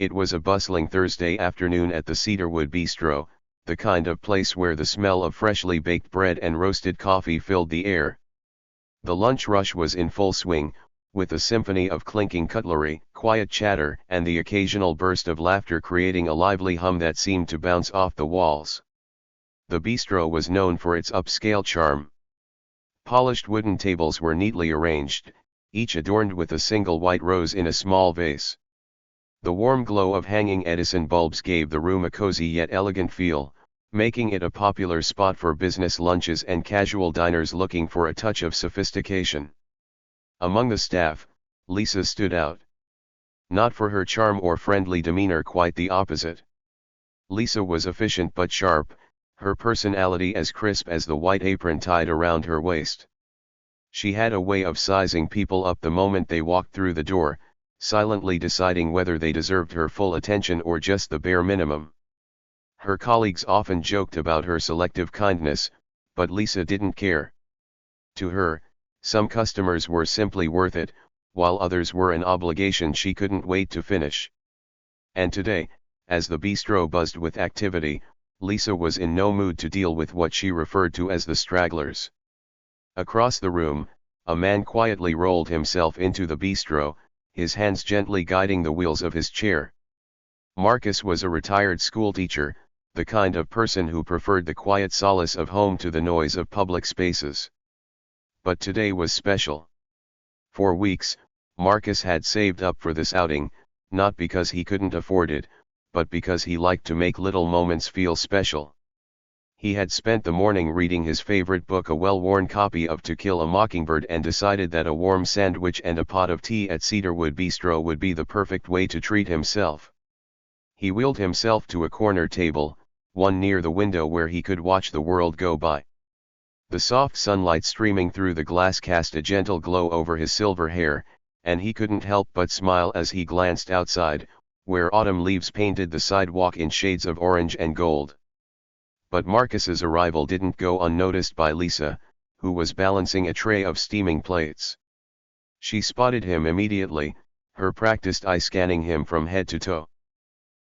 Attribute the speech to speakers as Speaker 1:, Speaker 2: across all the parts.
Speaker 1: It was a bustling Thursday afternoon at the Cedarwood Bistro, the kind of place where the smell of freshly baked bread and roasted coffee filled the air. The lunch rush was in full swing, with a symphony of clinking cutlery, quiet chatter, and the occasional burst of laughter creating a lively hum that seemed to bounce off the walls. The bistro was known for its upscale charm. Polished wooden tables were neatly arranged, each adorned with a single white rose in a small vase. The warm glow of hanging Edison bulbs gave the room a cozy yet elegant feel, making it a popular spot for business lunches and casual diners looking for a touch of sophistication. Among the staff, Lisa stood out. Not for her charm or friendly demeanor, quite the opposite. Lisa was efficient but sharp, her personality as crisp as the white apron tied around her waist. She had a way of sizing people up the moment they walked through the door, silently deciding whether they deserved her full attention or just the bare minimum. Her colleagues often joked about her selective kindness, but Lisa didn't care. To her, some customers were simply worth it, while others were an obligation she couldn't wait to finish. And today, as the bistro buzzed with activity, Lisa was in no mood to deal with what she referred to as the stragglers. Across the room, a man quietly rolled himself into the bistro, his hands gently guiding the wheels of his chair. Marcus was a retired schoolteacher, the kind of person who preferred the quiet solace of home to the noise of public spaces. But today was special. For weeks, Marcus had saved up for this outing, not because he couldn't afford it, but because he liked to make little moments feel special. He had spent the morning reading his favorite book, a well-worn copy of To Kill a Mockingbird, and decided that a warm sandwich and a pot of tea at Cedarwood Bistro would be the perfect way to treat himself. He wheeled himself to a corner table, one near the window where he could watch the world go by. The soft sunlight streaming through the glass cast a gentle glow over his silver hair, and he couldn't help but smile as he glanced outside, where autumn leaves painted the sidewalk in shades of orange and gold. But Marcus's arrival didn't go unnoticed by Lisa, who was balancing a tray of steaming plates. She spotted him immediately, her practiced eye scanning him from head to toe.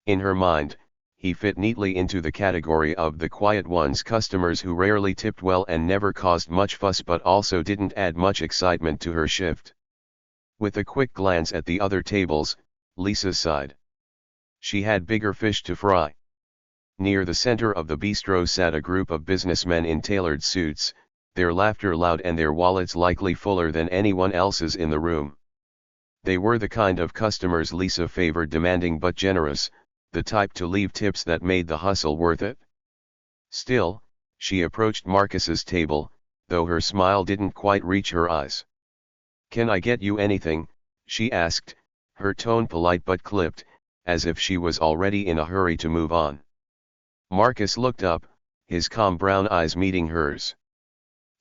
Speaker 1: In her mind, he fit neatly into the category of the quiet ones, customers who rarely tipped well and never caused much fuss but also didn't add much excitement to her shift. With a quick glance at the other tables, Lisa sighed. She had bigger fish to fry. Near the center of the bistro sat a group of businessmen in tailored suits, their laughter loud and their wallets likely fuller than anyone else's in the room. They were the kind of customers Lisa favored, demanding but generous, the type to leave tips that made the hustle worth it. Still, she approached Marcus's table, though her smile didn't quite reach her eyes. "Can I get you anything?" she asked, her tone polite but clipped, as if she was already in a hurry to move on. Marcus looked up, his calm brown eyes meeting hers.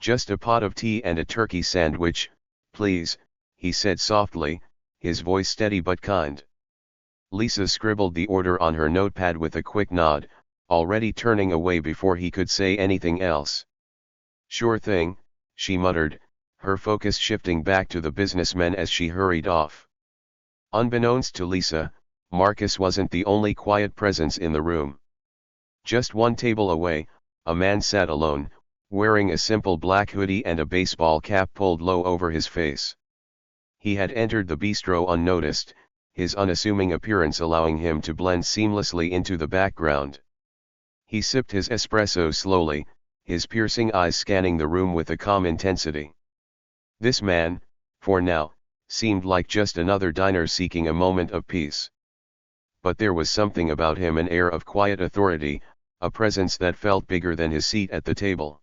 Speaker 1: "Just a pot of tea and a turkey sandwich, please," he said softly, his voice steady but kind. Lisa scribbled the order on her notepad with a quick nod, already turning away before he could say anything else. "Sure thing," she muttered, her focus shifting back to the businessmen as she hurried off. Unbeknownst to Lisa, Marcus wasn't the only quiet presence in the room. Just one table away, a man sat alone, wearing a simple black hoodie and a baseball cap pulled low over his face. He had entered the bistro unnoticed, his unassuming appearance allowing him to blend seamlessly into the background. He sipped his espresso slowly, his piercing eyes scanning the room with a calm intensity. This man, for now, seemed like just another diner seeking a moment of peace. But there was something about him, an air of quiet authority, a presence that felt bigger than his seat at the table.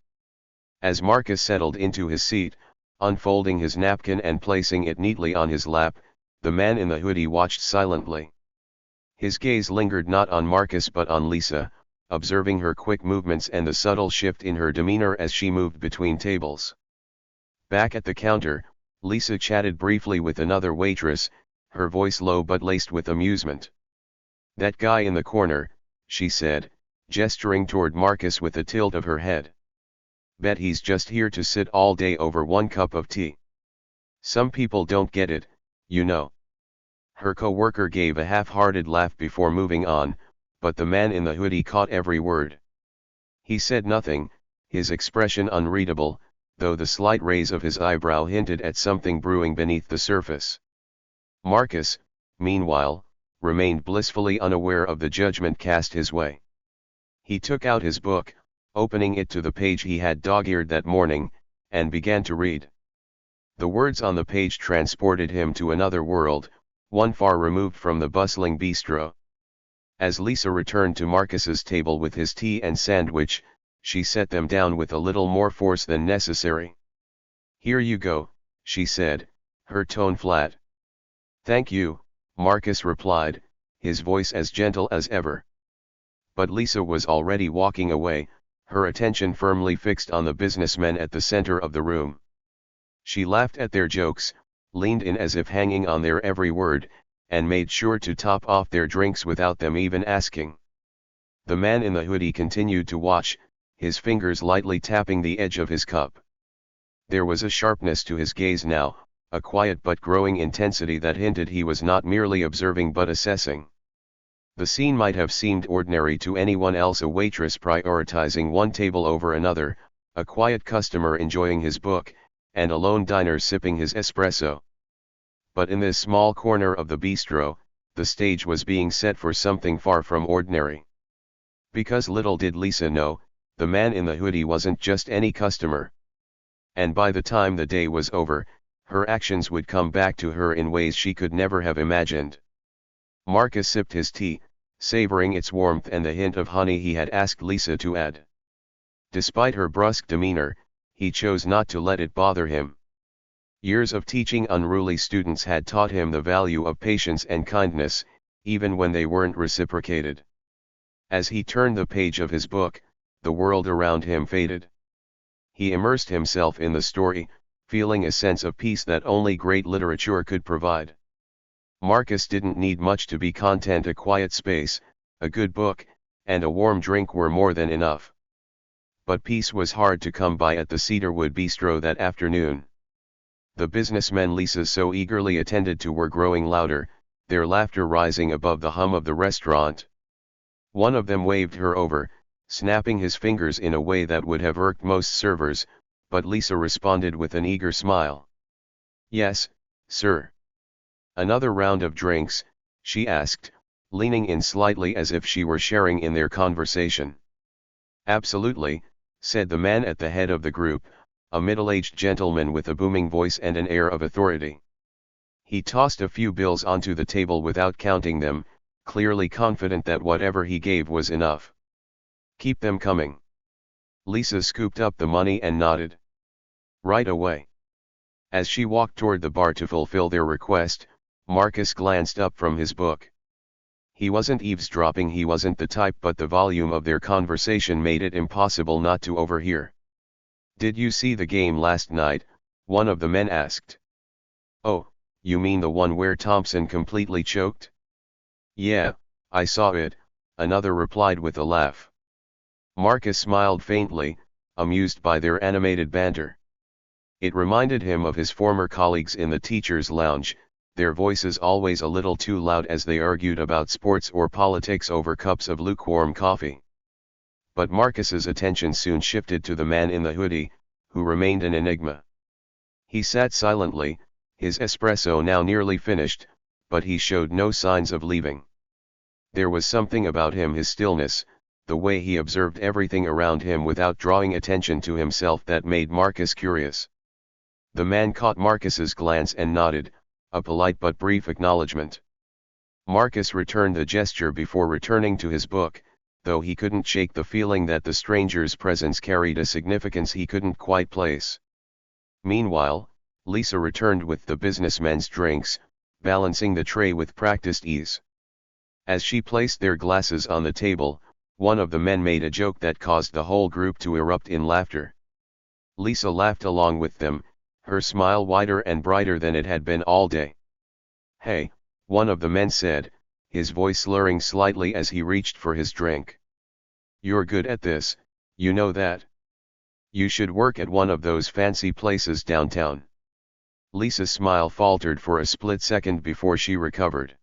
Speaker 1: As Marcus settled into his seat, unfolding his napkin and placing it neatly on his lap, the man in the hoodie watched silently. His gaze lingered not on Marcus but on Lisa, observing her quick movements and the subtle shift in her demeanor as she moved between tables. Back at the counter, Lisa chatted briefly with another waitress, her voice low but laced with amusement. "That guy in the corner," she said, gesturing toward Marcus with a tilt of her head. "Bet he's just here to sit all day over one cup of tea. Some people don't get it, you know." Her co-worker gave a half-hearted laugh before moving on, but the man in the hoodie caught every word. He said nothing, his expression unreadable, though the slight raise of his eyebrow hinted at something brewing beneath the surface. Marcus, meanwhile, remained blissfully unaware of the judgment cast his way. He took out his book, opening it to the page he had dog-eared that morning, and began to read. The words on the page transported him to another world, one far removed from the bustling bistro. As Lisa returned to Marcus's table with his tea and sandwich, she set them down with a little more force than necessary. "Here you go," she said, her tone flat. "Thank you," Marcus replied, his voice as gentle as ever. But Lisa was already walking away, her attention firmly fixed on the businessmen at the center of the room. She laughed at their jokes, leaned in as if hanging on their every word, and made sure to top off their drinks without them even asking. The man in the hoodie continued to watch, his fingers lightly tapping the edge of his cup. There was a sharpness to his gaze now, a quiet but growing intensity that hinted he was not merely observing but assessing. The scene might have seemed ordinary to anyone else, a waitress prioritizing one table over another, a quiet customer enjoying his book, and a lone diner sipping his espresso. But in this small corner of the bistro, the stage was being set for something far from ordinary. Because little did Lisa know, the man in the hoodie wasn't just any customer. And by the time the day was over, her actions would come back to her in ways she could never have imagined. Marcus sipped his tea, savoring its warmth and the hint of honey he had asked Lisa to add. Despite her brusque demeanor, he chose not to let it bother him. Years of teaching unruly students had taught him the value of patience and kindness, even when they weren't reciprocated. As he turned the page of his book, the world around him faded. He immersed himself in the story, feeling a sense of peace that only great literature could provide. Marcus didn't need much to be content. A quiet space, a good book, and a warm drink were more than enough. But peace was hard to come by at the Cedarwood Bistro that afternoon. The businessmen Lisa so eagerly attended to were growing louder, their laughter rising above the hum of the restaurant. One of them waved her over, snapping his fingers in a way that would have irked most servers, but Lisa responded with an eager smile. "Yes, sir." "Another round of drinks?" she asked, leaning in slightly as if she were sharing in their conversation. "Absolutely," said the man at the head of the group, a middle-aged gentleman with a booming voice and an air of authority. He tossed a few bills onto the table without counting them, clearly confident that whatever he gave was enough. "Keep them coming." Lisa scooped up the money and nodded. "Right away." As she walked toward the bar to fulfill their request, Marcus glanced up from his book. He wasn't eavesdropping, he wasn't the type, but the volume of their conversation made it impossible not to overhear. "Did you see the game last night?" one of the men asked. "Oh, you mean the one where Thompson completely choked?" "Yeah, I saw it," another replied with a laugh. Marcus smiled faintly, amused by their animated banter. It reminded him of his former colleagues in the teachers' lounge, their voices always a little too loud as they argued about sports or politics over cups of lukewarm coffee. But Marcus's attention soon shifted to the man in the hoodie, who remained an enigma. He sat silently, his espresso now nearly finished, but he showed no signs of leaving. There was something about him, his stillness, the way he observed everything around him without drawing attention to himself, that made Marcus curious. The man caught Marcus's glance and nodded, a polite but brief acknowledgement. Marcus returned the gesture before returning to his book, though he couldn't shake the feeling that the stranger's presence carried a significance he couldn't quite place. Meanwhile, Lisa returned with the businessmen's drinks, balancing the tray with practiced ease. As she placed their glasses on the table, one of the men made a joke that caused the whole group to erupt in laughter. Lisa laughed along with them, her smile wider and brighter than it had been all day. "Hey," one of the men said, his voice slurring slightly as he reached for his drink. "You're good at this, you know that? You should work at one of those fancy places downtown." Lisa's smile faltered for a split second before she recovered.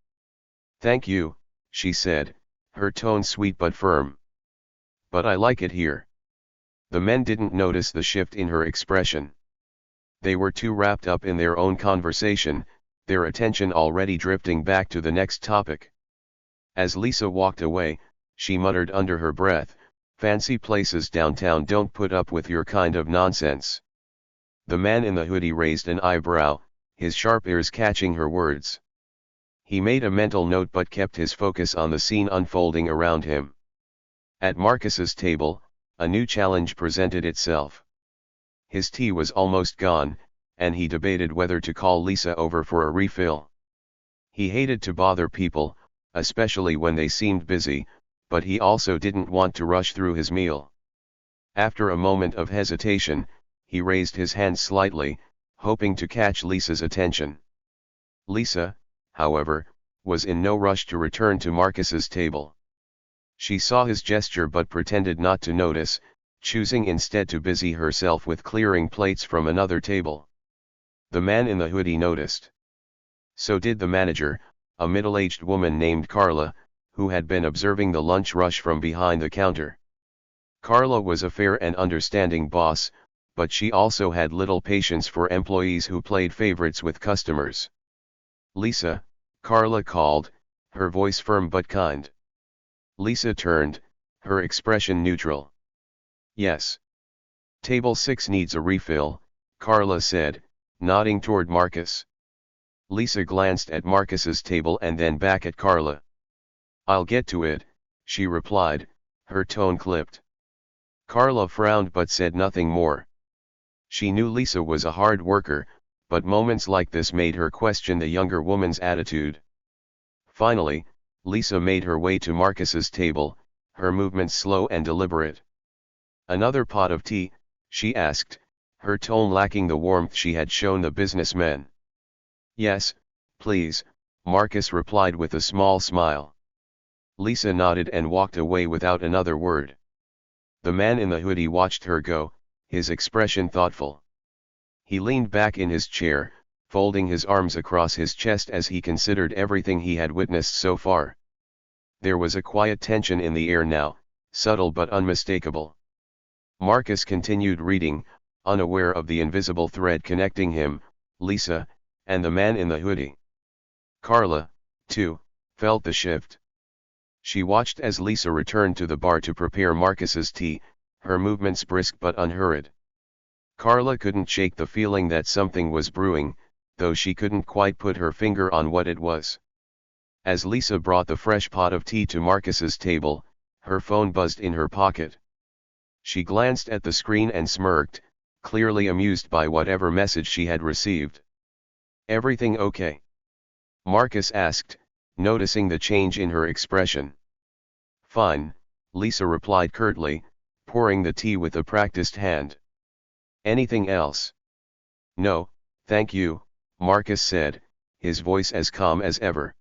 Speaker 1: "Thank you," she said, her tone sweet but firm. "But I like it here." The men didn't notice the shift in her expression. They were too wrapped up in their own conversation, their attention already drifting back to the next topic. As Lisa walked away, she muttered under her breath, "Fancy places downtown don't put up with your kind of nonsense." The man in the hoodie raised an eyebrow, his sharp ears catching her words. He made a mental note but kept his focus on the scene unfolding around him. At Marcus's table, a new challenge presented itself. His tea was almost gone, and he debated whether to call Lisa over for a refill. He hated to bother people, especially when they seemed busy, but he also didn't want to rush through his meal. After a moment of hesitation, he raised his hand slightly, hoping to catch Lisa's attention. Lisa, however, was in no rush to return to Marcus's table. She saw his gesture but pretended not to notice, choosing instead to busy herself with clearing plates from another table. The man in the hoodie noticed. So did the manager, a middle-aged woman named Carla, who had been observing the lunch rush from behind the counter. Carla was a fair and understanding boss, but she also had little patience for employees who played favorites with customers. "Lisa," Carla called, her voice firm but kind. Lisa turned, her expression neutral. "Yes. Table 6 needs a refill," Carla said, nodding toward Marcus. Lisa glanced at Marcus's table and then back at Carla. "I'll get to it," she replied, her tone clipped. Carla frowned but said nothing more. She knew Lisa was a hard worker, but moments like this made her question the younger woman's attitude. Finally, Lisa made her way to Marcus's table, her movements slow and deliberate. "Another pot of tea?" she asked, her tone lacking the warmth she had shown the businessmen. "Yes, please," Marcus replied with a small smile. Lisa nodded and walked away without another word. The man in the hoodie watched her go, his expression thoughtful. He leaned back in his chair, folding his arms across his chest as he considered everything he had witnessed so far. There was a quiet tension in the air now, subtle but unmistakable. Marcus continued reading, unaware of the invisible thread connecting him, Lisa, and the man in the hoodie. Carla, too, felt the shift. She watched as Lisa returned to the bar to prepare Marcus's tea, her movements brisk but unhurried. Carla couldn't shake the feeling that something was brewing, though she couldn't quite put her finger on what it was. As Lisa brought the fresh pot of tea to Marcus's table, her phone buzzed in her pocket. She glanced at the screen and smirked, clearly amused by whatever message she had received. "Everything okay?" Marcus asked, noticing the change in her expression. "Fine," Lisa replied curtly, pouring the tea with a practiced hand. "Anything else?" "No, thank you," Marcus said, his voice as calm as ever.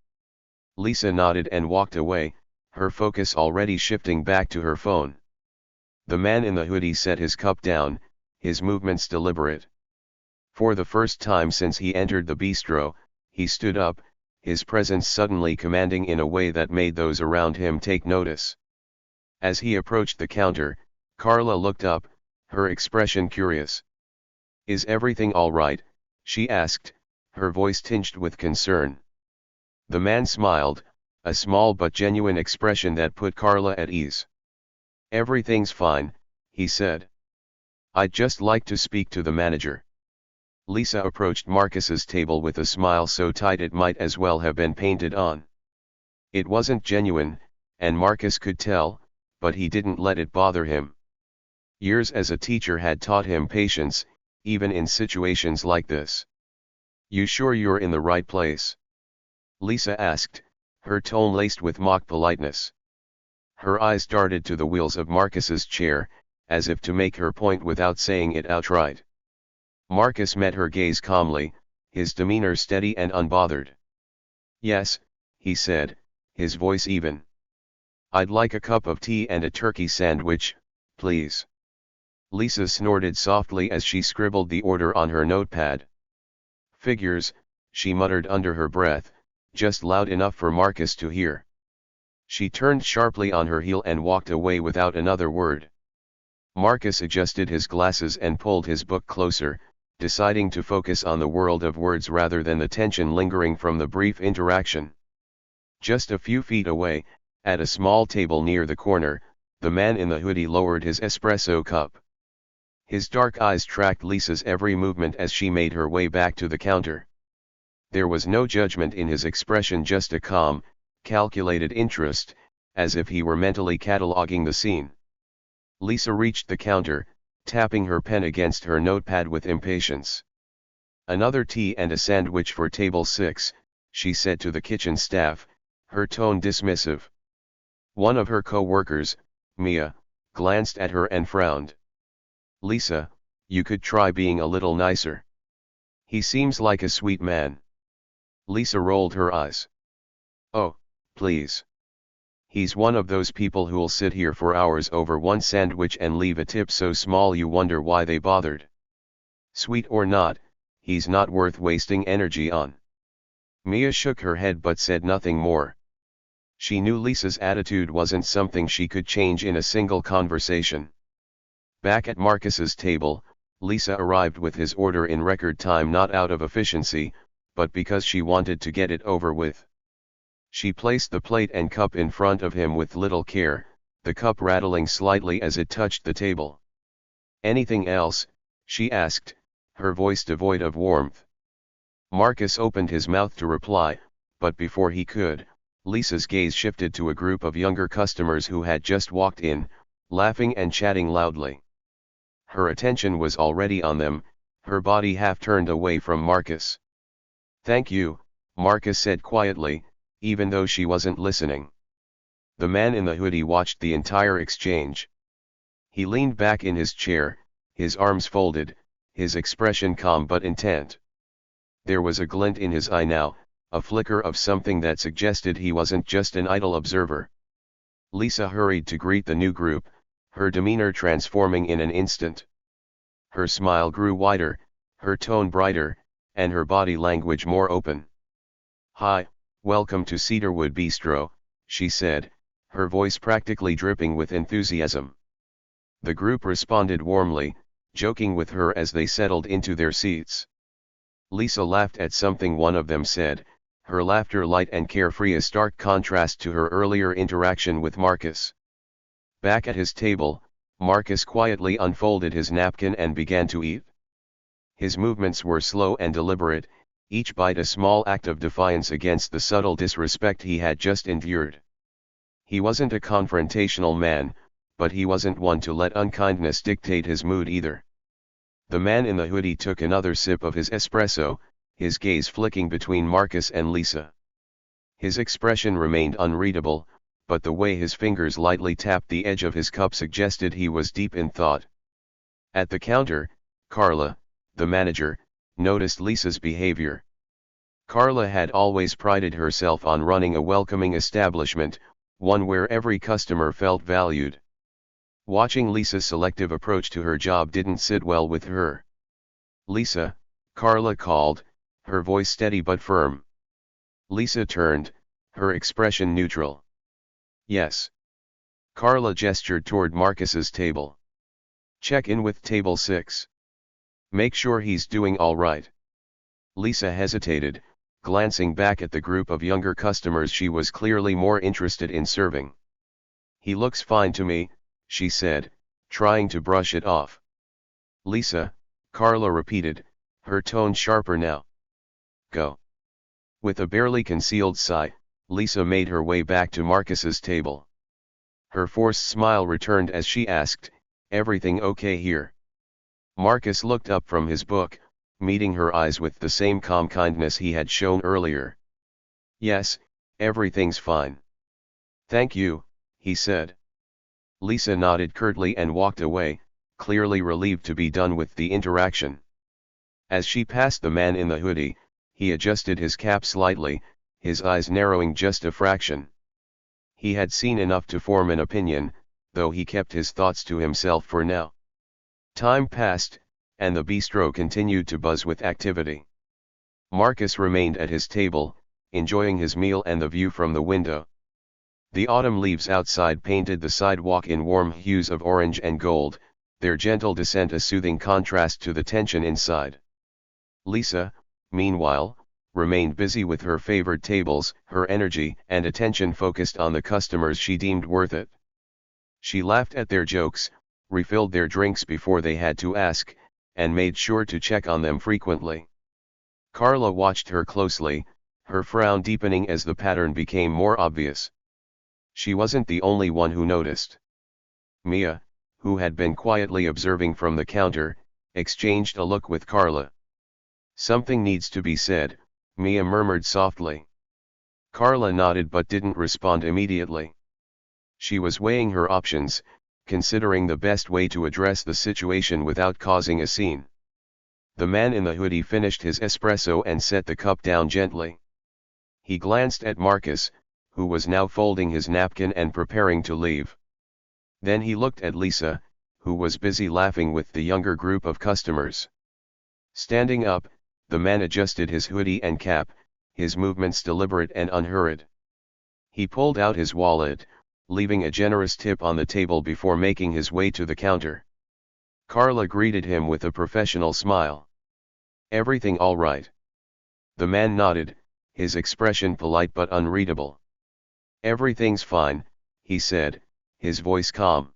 Speaker 1: Lisa nodded and walked away, her focus already shifting back to her phone. The man in the hoodie set his cup down, his movements deliberate. For the first time since he entered the bistro, he stood up, his presence suddenly commanding in a way that made those around him take notice. As he approached the counter, Carla looked up, her expression curious. "Is everything all right?" she asked, her voice tinged with concern. The man smiled, a small but genuine expression that put Carla at ease. "Everything's fine," he said. "I'd just like to speak to the manager." Lisa approached Marcus's table with a smile so tight it might as well have been painted on. It wasn't genuine, and Marcus could tell, but he didn't let it bother him. Years as a teacher had taught him patience, even in situations like this. "You sure you're in the right place?" Lisa asked, her tone laced with mock politeness. Her eyes darted to the wheels of Marcus's chair, as if to make her point without saying it outright. Marcus met her gaze calmly, his demeanor steady and unbothered. "Yes," he said, his voice even. "I'd like a cup of tea and a turkey sandwich, please." Lisa snorted softly as she scribbled the order on her notepad. Figures, she muttered under her breath, just loud enough for Marcus to hear. She turned sharply on her heel and walked away without another word. Marcus adjusted his glasses and pulled his book closer, deciding to focus on the world of words rather than the tension lingering from the brief interaction. Just a few feet away, at a small table near the corner, the man in the hoodie lowered his espresso cup. His dark eyes tracked Lisa's every movement as she made her way back to the counter. There was no judgment in his expression, just a calm, calculated interest, as if he were mentally cataloging the scene. Lisa reached the counter, tapping her pen against her notepad with impatience. "Another tea and a sandwich for table 6, she said to the kitchen staff, her tone dismissive. One of her co-workers, Mia, glanced at her and frowned. "Lisa, you could try being a little nicer. He seems like a sweet man." Lisa rolled her eyes. "Oh, please. He's one of those people who'll sit here for hours over one sandwich and leave a tip so small you wonder why they bothered. Sweet or not, he's not worth wasting energy on." Mia shook her head but said nothing more. She knew Lisa's attitude wasn't something she could change in a single conversation. Back at Marcus's table, Lisa arrived with his order in record time, not out of efficiency, but because she wanted to get it over with. She placed the plate and cup in front of him with little care, the cup rattling slightly as it touched the table. "Anything else?" she asked, her voice devoid of warmth. Marcus opened his mouth to reply, but before he could, Lisa's gaze shifted to a group of younger customers who had just walked in, laughing and chatting loudly. Her attention was already on them, her body half turned away from Marcus. "Thank you," Marcus said quietly, even though she wasn't listening. The man in the hoodie watched the entire exchange. He leaned back in his chair, his arms folded, his expression calm but intent. There was a glint in his eye now, a flicker of something that suggested he wasn't just an idle observer. Lisa hurried to greet the new group, her demeanor transforming in an instant. Her smile grew wider, her tone brighter, and her body language more open. "Hi, welcome to Cedarwood Bistro," she said, her voice practically dripping with enthusiasm. The group responded warmly, joking with her as they settled into their seats. Lisa laughed at something one of them said, her laughter light and carefree, a stark contrast to her earlier interaction with Marcus. Back at his table, Marcus quietly unfolded his napkin and began to eat. His movements were slow and deliberate, each bite a small act of defiance against the subtle disrespect he had just endured. He wasn't a confrontational man, but he wasn't one to let unkindness dictate his mood either. The man in the hoodie took another sip of his espresso, his gaze flicking between Marcus and Lisa. His expression remained unreadable, but the way his fingers lightly tapped the edge of his cup suggested he was deep in thought. At the counter, Carla, the manager, noticed Lisa's behavior. Carla had always prided herself on running a welcoming establishment, one where every customer felt valued. Watching Lisa's selective approach to her job didn't sit well with her. "Lisa," Carla called, her voice steady but firm. Lisa turned, her expression neutral. "Yes." Carla gestured toward Marcus's table. "Check in with table 6. Make sure he's doing all right." Lisa hesitated, glancing back at the group of younger customers she was clearly more interested in serving. "He looks fine to me," she said, trying to brush it off. "Lisa," Carla repeated, her tone sharper now. "Go." With a barely concealed sigh, Lisa made her way back to Marcus's table. Her forced smile returned as she asked, "Everything okay here?" Marcus looked up from his book, meeting her eyes with the same calm kindness he had shown earlier. "Yes, everything's fine. Thank you," he said. Lisa nodded curtly and walked away, clearly relieved to be done with the interaction. As she passed the man in the hoodie, he adjusted his cap slightly, his eyes narrowing just a fraction. He had seen enough to form an opinion, though he kept his thoughts to himself for now. Time passed, and the bistro continued to buzz with activity. Marcus remained at his table, enjoying his meal and the view from the window. The autumn leaves outside painted the sidewalk in warm hues of orange and gold, their gentle descent a soothing contrast to the tension inside. Lisa, meanwhile, remained busy with her favored tables, her energy and attention focused on the customers she deemed worth it. She laughed at their jokes, refilled their drinks before they had to ask, and made sure to check on them frequently. Carla watched her closely, her frown deepening as the pattern became more obvious. She wasn't the only one who noticed. Mia, who had been quietly observing from the counter, exchanged a look with Carla. "Something needs to be said," Mia murmured softly. Carla nodded but didn't respond immediately. She was weighing her options, considering the best way to address the situation without causing a scene. The man in the hoodie finished his espresso and set the cup down gently. He glanced at Marcus, who was now folding his napkin and preparing to leave. Then he looked at Lisa, who was busy laughing with the younger group of customers. Standing up, the man adjusted his hoodie and cap, his movements deliberate and unhurried. He pulled out his wallet, leaving a generous tip on the table before making his way to the counter. Carla greeted him with a professional smile. "Everything all right?" The man nodded, his expression polite but unreadable. "Everything's fine," he said, his voice calm.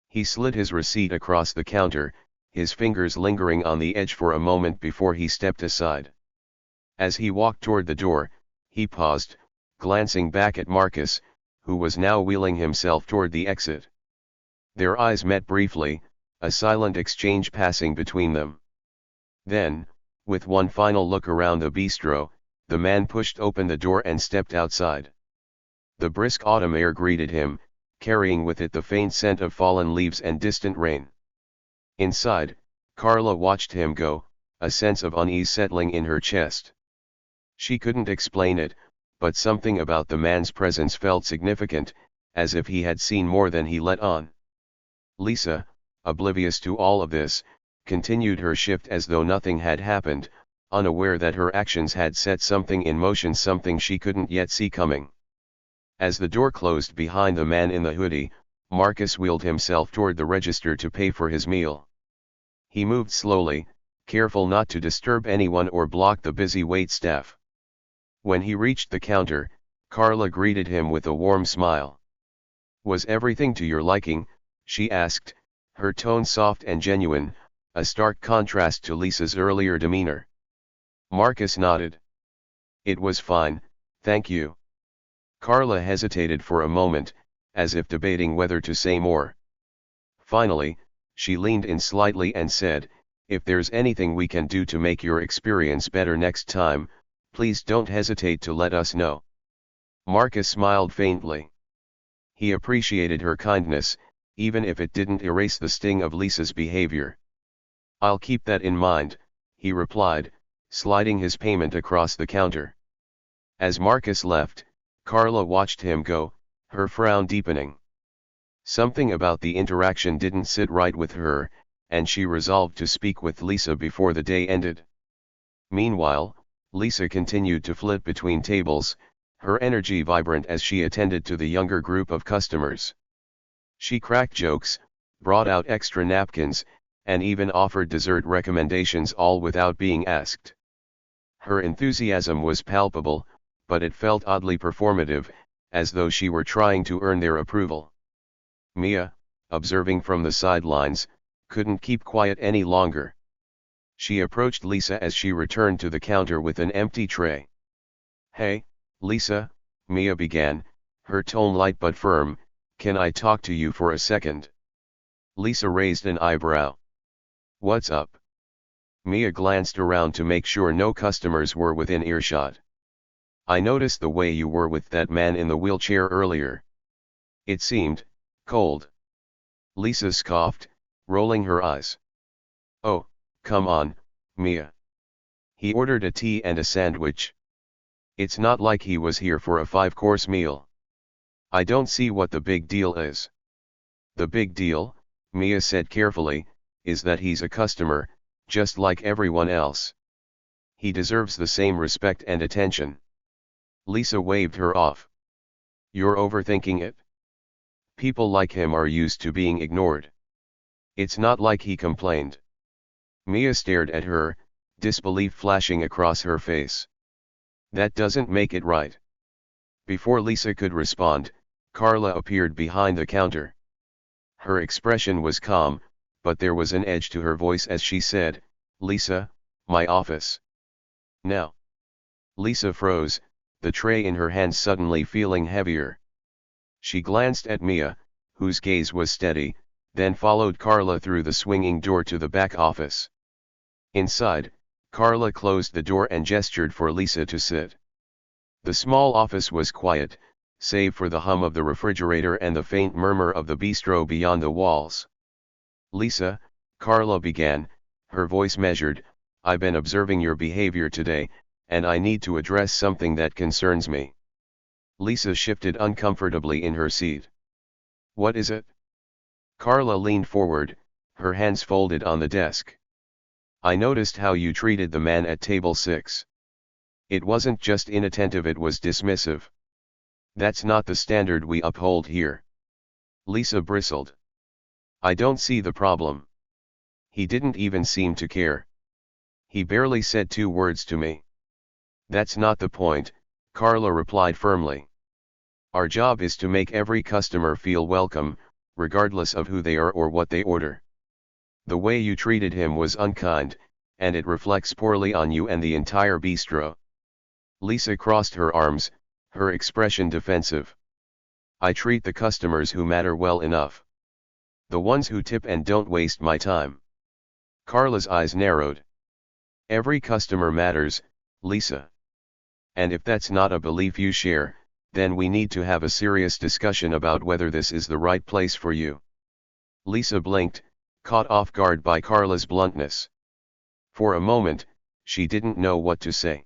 Speaker 1: He slid his receipt across the counter, his fingers lingering on the edge for a moment before he stepped aside. As he walked toward the door, he paused, glancing back at Marcus, who was now wheeling himself toward the exit. Their eyes met briefly, a silent exchange passing between them. Then, with one final look around the bistro, the man pushed open the door and stepped outside. The brisk autumn air greeted him, carrying with it the faint scent of fallen leaves and distant rain. Inside, Carla watched him go, a sense of unease settling in her chest. She couldn't explain it, but something about the man's presence felt significant, as if he had seen more than he let on. Lisa, oblivious to all of this, continued her shift as though nothing had happened, unaware that her actions had set something in motion, something she couldn't yet see coming. As the door closed behind the man in the hoodie, Marcus wheeled himself toward the register to pay for his meal. He moved slowly, careful not to disturb anyone or block the busy wait staff. When he reached the counter, Carla greeted him with a warm smile. "Was everything to your liking?" she asked, her tone soft and genuine, a stark contrast to Lisa's earlier demeanor. Marcus nodded. "It was fine, thank you." Carla hesitated for a moment, as if debating whether to say more. Finally, she leaned in slightly and said, "If there's anything we can do to make your experience better next time, please don't hesitate to let us know." Marcus smiled faintly. He appreciated her kindness, even if it didn't erase the sting of Lisa's behavior. "I'll keep that in mind," he replied, sliding his payment across the counter. As Marcus left, Carla watched him go, her frown deepening. Something about the interaction didn't sit right with her, and she resolved to speak with Lisa before the day ended. Meanwhile, Lisa continued to flit between tables, her energy vibrant as she attended to the younger group of customers. She cracked jokes, brought out extra napkins, and even offered dessert recommendations, all without being asked. Her enthusiasm was palpable, but it felt oddly performative, as though she were trying to earn their approval. Mia, observing from the sidelines, couldn't keep quiet any longer. She approached Lisa as she returned to the counter with an empty tray. "Hey, Lisa," Mia began, her tone light but firm, "can I talk to you for a second?" Lisa raised an eyebrow. "What's up?" Mia glanced around to make sure no customers were within earshot. "I noticed the way you were with that man in the wheelchair earlier. It seemed cold." Lisa scoffed, rolling her eyes. "Oh, come on, Mia. He ordered a tea and a sandwich. It's not like he was here for a 5-course meal. I don't see what the big deal is." "The big deal," Mia said carefully, "is that he's a customer, just like everyone else. He deserves the same respect and attention. Lisa waved her off. You're overthinking it. People like him are used to being ignored. It's not like he complained. Mia stared at her, disbelief flashing across her face. That doesn't make it right. Before Lisa could respond, Carla appeared behind the counter. Her expression was calm, but there was an edge to her voice as she said, "Lisa, my office." Now. Lisa froze, the tray in her hand suddenly feeling heavier. She glanced at Mia, whose gaze was steady, then followed Carla through the swinging door to the back office. Inside, Carla closed the door and gestured for Lisa to sit. The small office was quiet, save for the hum of the refrigerator and the faint murmur of the bistro beyond the walls. "Lisa," Carla began, her voice measured, "I've been observing your behavior today, and I need to address something that concerns me." Lisa shifted uncomfortably in her seat. "What is it?" Carla leaned forward, her hands folded on the desk. "I noticed how you treated the man at table 6. It wasn't just inattentive, it was dismissive. That's not the standard we uphold here." Lisa bristled. "I don't see the problem. He didn't even seem to care. He barely said 2 words to me." "That's not the point," Carla replied firmly. "Our job is to make every customer feel welcome, regardless of who they are or what they order. The way you treated him was unkind, and it reflects poorly on you and the entire bistro." Lisa crossed her arms, her expression defensive. "I treat the customers who matter well enough. The ones who tip and don't waste my time." Carla's eyes narrowed. "Every customer matters, Lisa. And if that's not a belief you share, then we need to have a serious discussion about whether this is the right place for you." Lisa blinked, caught off guard by Carla's bluntness. For a moment, she didn't know what to say.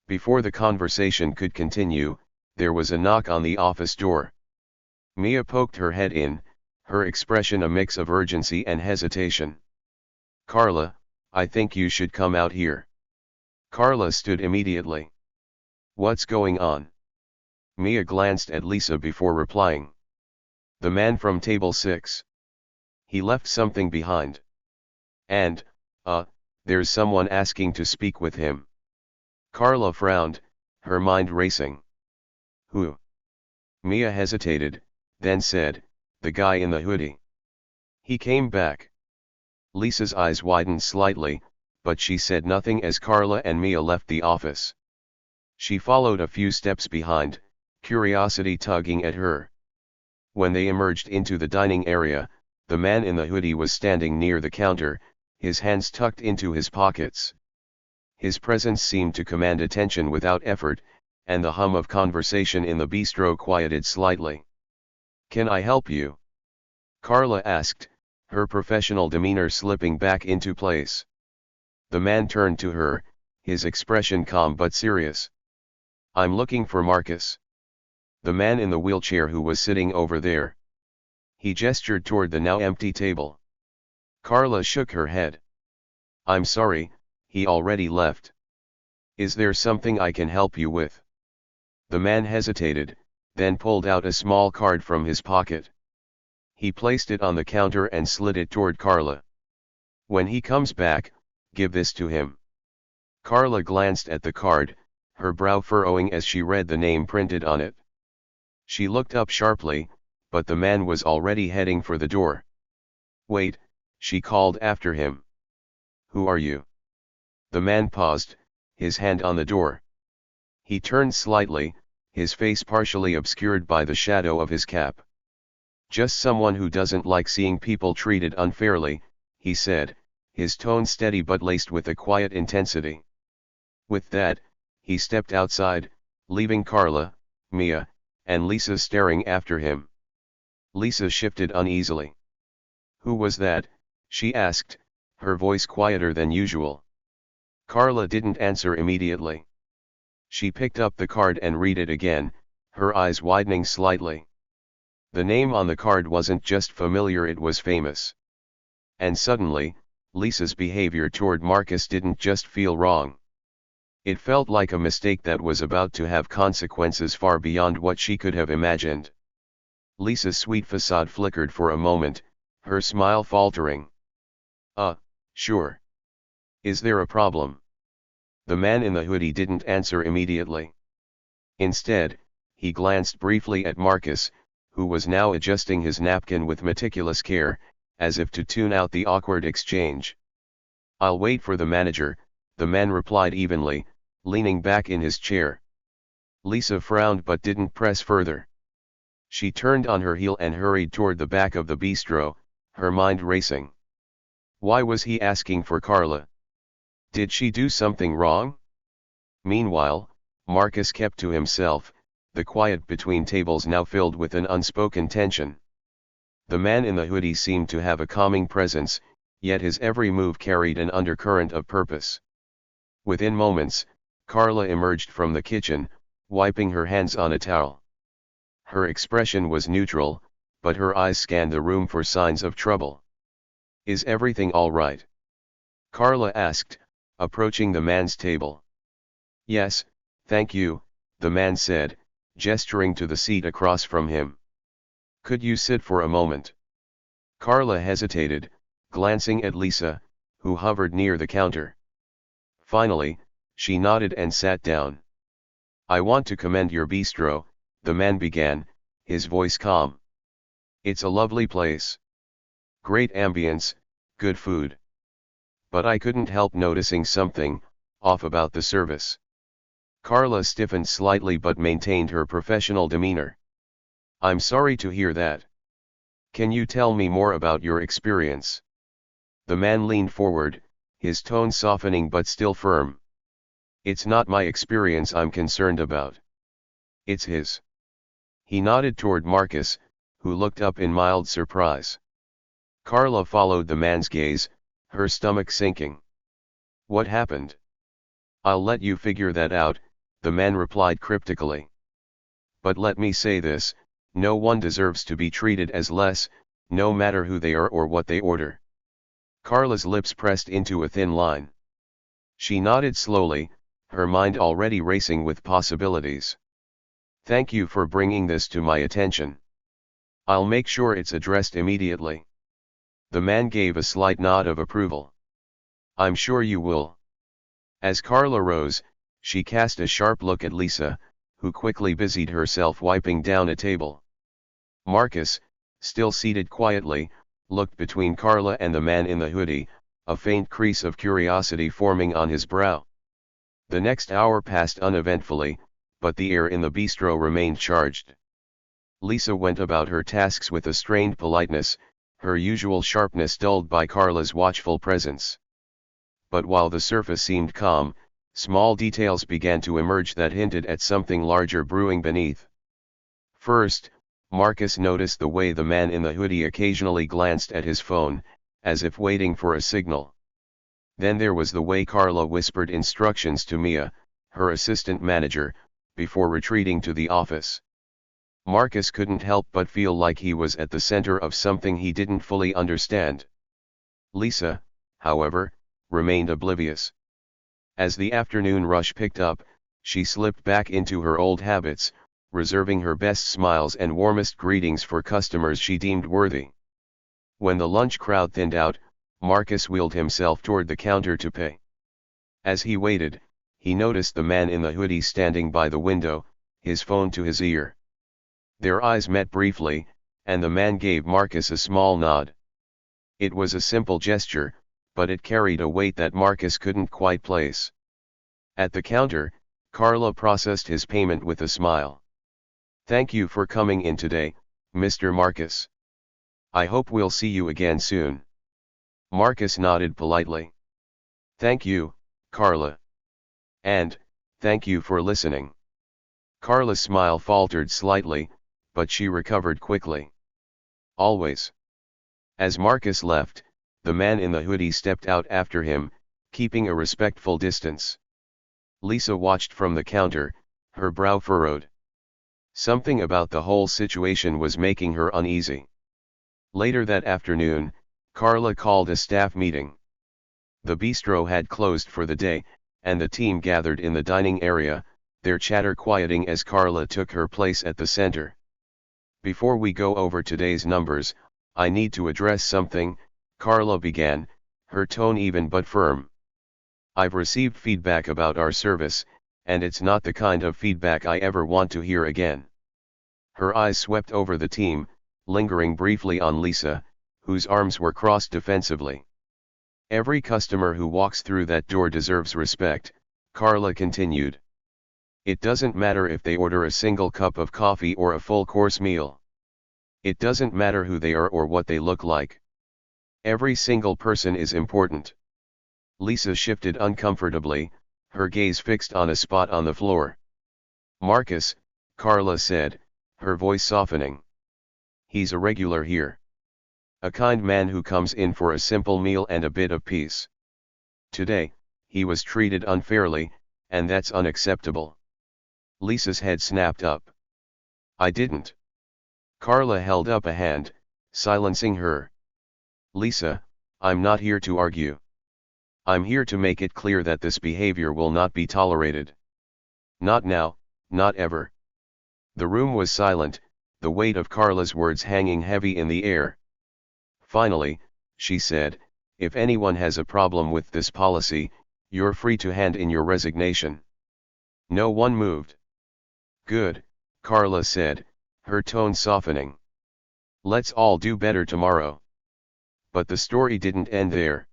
Speaker 1: Before the conversation could continue, there was a knock on the office door. Mia poked her head in, her expression a mix of urgency and hesitation. "Carla, I think you should come out here." Carla stood immediately. "What's going on?" Mia glanced at Lisa before replying. "The man from table 6. He left something behind. And, there's someone asking to speak with him." Carla frowned, her mind racing. "Who?" Mia hesitated, then said, "The guy in the hoodie. He came back." Lisa's eyes widened slightly, but she said nothing as Carla and Mia left the office. She followed a few steps behind, curiosity tugging at her. When they emerged into the dining area, the man in the hoodie was standing near the counter, his hands tucked into his pockets. His presence seemed to command attention without effort, and the hum of conversation in the bistro quieted slightly. "Can I help you?" Carla asked, her professional demeanor slipping back into place. The man turned to her, his expression calm but serious. "I'm looking for Marcus. The man in the wheelchair who was sitting over there." He gestured toward the now empty table. Carla shook her head. "I'm sorry, he already left. Is there something I can help you with?" The man hesitated, then pulled out a small card from his pocket. He placed it on the counter and slid it toward Carla. "When he comes back, give this to him." Carla glanced at the card, her brow furrowing as she read the name printed on it. She looked up sharply, but the man was already heading for the door. "Wait," she called after him. "Who are you?" The man paused, his hand on the door. He turned slightly, his face partially obscured by the shadow of his cap. "Just someone who doesn't like seeing people treated unfairly," he said, his tone steady but laced with a quiet intensity. With that, he stepped outside, leaving Carla, Mia, and Lisa staring after him. Lisa shifted uneasily. "Who was that?" she asked, her voice quieter than usual. Carla didn't answer immediately. She picked up the card and read it again, her eyes widening slightly. The name on the card wasn't just familiar, it was famous. And suddenly, Lisa's behavior toward Marcus didn't just feel wrong. It felt like a mistake that was about to have consequences far beyond what she could have imagined. Lisa's sweet facade flickered for a moment, her smile faltering. Sure. Is there a problem? The man in the hoodie didn't answer immediately. Instead, he glanced briefly at Marcus, who was now adjusting his napkin with meticulous care, as if to tune out the awkward exchange. I'll wait for the manager, the man replied evenly, leaning back in his chair. Lisa frowned but didn't press further. She turned on her heel and hurried toward the back of the bistro, her mind racing. Why was he asking for Carla? Did she do something wrong? Meanwhile, Marcus kept to himself, the quiet between tables now filled with an unspoken tension. The man in the hoodie seemed to have a calming presence, yet his every move carried an undercurrent of purpose. Within moments, Carla emerged from the kitchen, wiping her hands on a towel. Her expression was neutral, but her eyes scanned the room for signs of trouble. Is everything all right? Carla asked, approaching the man's table. Yes, thank you, the man said, gesturing to the seat across from him. Could you sit for a moment? Carla hesitated, glancing at Lisa, who hovered near the counter. Finally, she nodded and sat down. I want to commend your bistro, the man began, his voice calm. It's a lovely place. Great ambience, good food. But I couldn't help noticing something off about the service. Carla stiffened slightly but maintained her professional demeanor. I'm sorry to hear that. Can you tell me more about your experience? The man leaned forward, his tone softening but still firm. It's not my experience I'm concerned about. It's his. He nodded toward Marcus, who looked up in mild surprise. Carla followed the man's gaze, her stomach sinking. What happened? I'll let you figure that out, the man replied cryptically. But let me say this, no one deserves to be treated as less, no matter who they are or what they order. Carla's lips pressed into a thin line. She nodded slowly, her mind already racing with possibilities. Thank you for bringing this to my attention. I'll make sure it's addressed immediately. The man gave a slight nod of approval. I'm sure you will. As Carla rose, she cast a sharp look at Lisa, who quickly busied herself wiping down a table. Marcus, still seated quietly, looked between Carla and the man in the hoodie, a faint crease of curiosity forming on his brow. The next hour passed uneventfully, but the air in the bistro remained charged. Lisa went about her tasks with a strained politeness, her usual sharpness dulled by Carla's watchful presence. But while the surface seemed calm, small details began to emerge that hinted at something larger brewing beneath. First, Marcus noticed the way the man in the hoodie occasionally glanced at his phone, as if waiting for a signal. Then there was the way Carla whispered instructions to Mia, her assistant manager, before retreating to the office. Marcus couldn't help but feel like he was at the center of something he didn't fully understand. Lisa, however, remained oblivious. As the afternoon rush picked up, she slipped back into her old habits, reserving her best smiles and warmest greetings for customers she deemed worthy. When the lunch crowd thinned out, Marcus wheeled himself toward the counter to pay. As he waited, he noticed the man in the hoodie standing by the window, his phone to his ear. Their eyes met briefly, and the man gave Marcus a small nod. It was a simple gesture, but it carried a weight that Marcus couldn't quite place. At the counter, Carla processed his payment with a smile. Thank you for coming in today, Mr. Marcus. I hope we'll see you again soon. Marcus nodded politely. Thank you, Carla. And, thank you for listening. Carla's smile faltered slightly, but she recovered quickly. Always. As Marcus left, the man in the hoodie stepped out after him, keeping a respectful distance. Lisa watched from the counter, her brow furrowed. Something about the whole situation was making her uneasy. Later that afternoon, Carla called a staff meeting. The bistro had closed for the day, and the team gathered in the dining area, their chatter quieting as Carla took her place at the center. "Before we go over today's numbers, I need to address something," Carla began, her tone even but firm. "I've received feedback about our service, and it's not the kind of feedback I ever want to hear again." Her eyes swept over the team, lingering briefly on Lisa, whose arms were crossed defensively. "Every customer who walks through that door deserves respect," Carla continued. "It doesn't matter if they order a single cup of coffee or a full-course meal. It doesn't matter who they are or what they look like. Every single person is important." Lisa shifted uncomfortably, her gaze fixed on a spot on the floor. "Marcus," Carla said, her voice softening. "He's a regular here. A kind man who comes in for a simple meal and a bit of peace. Today, he was treated unfairly, and that's unacceptable." Lisa's head snapped up. "I didn't." Carla held up a hand, silencing her. "Lisa, I'm not here to argue. I'm here to make it clear that this behavior will not be tolerated. Not now, not ever." The room was silent, the weight of Carla's words hanging heavy in the air. Finally, she said, "If anyone has a problem with this policy, you're free to hand in your resignation." No one moved. "Good," Carla said, her tone softening. "Let's all do better tomorrow." But the story didn't end there.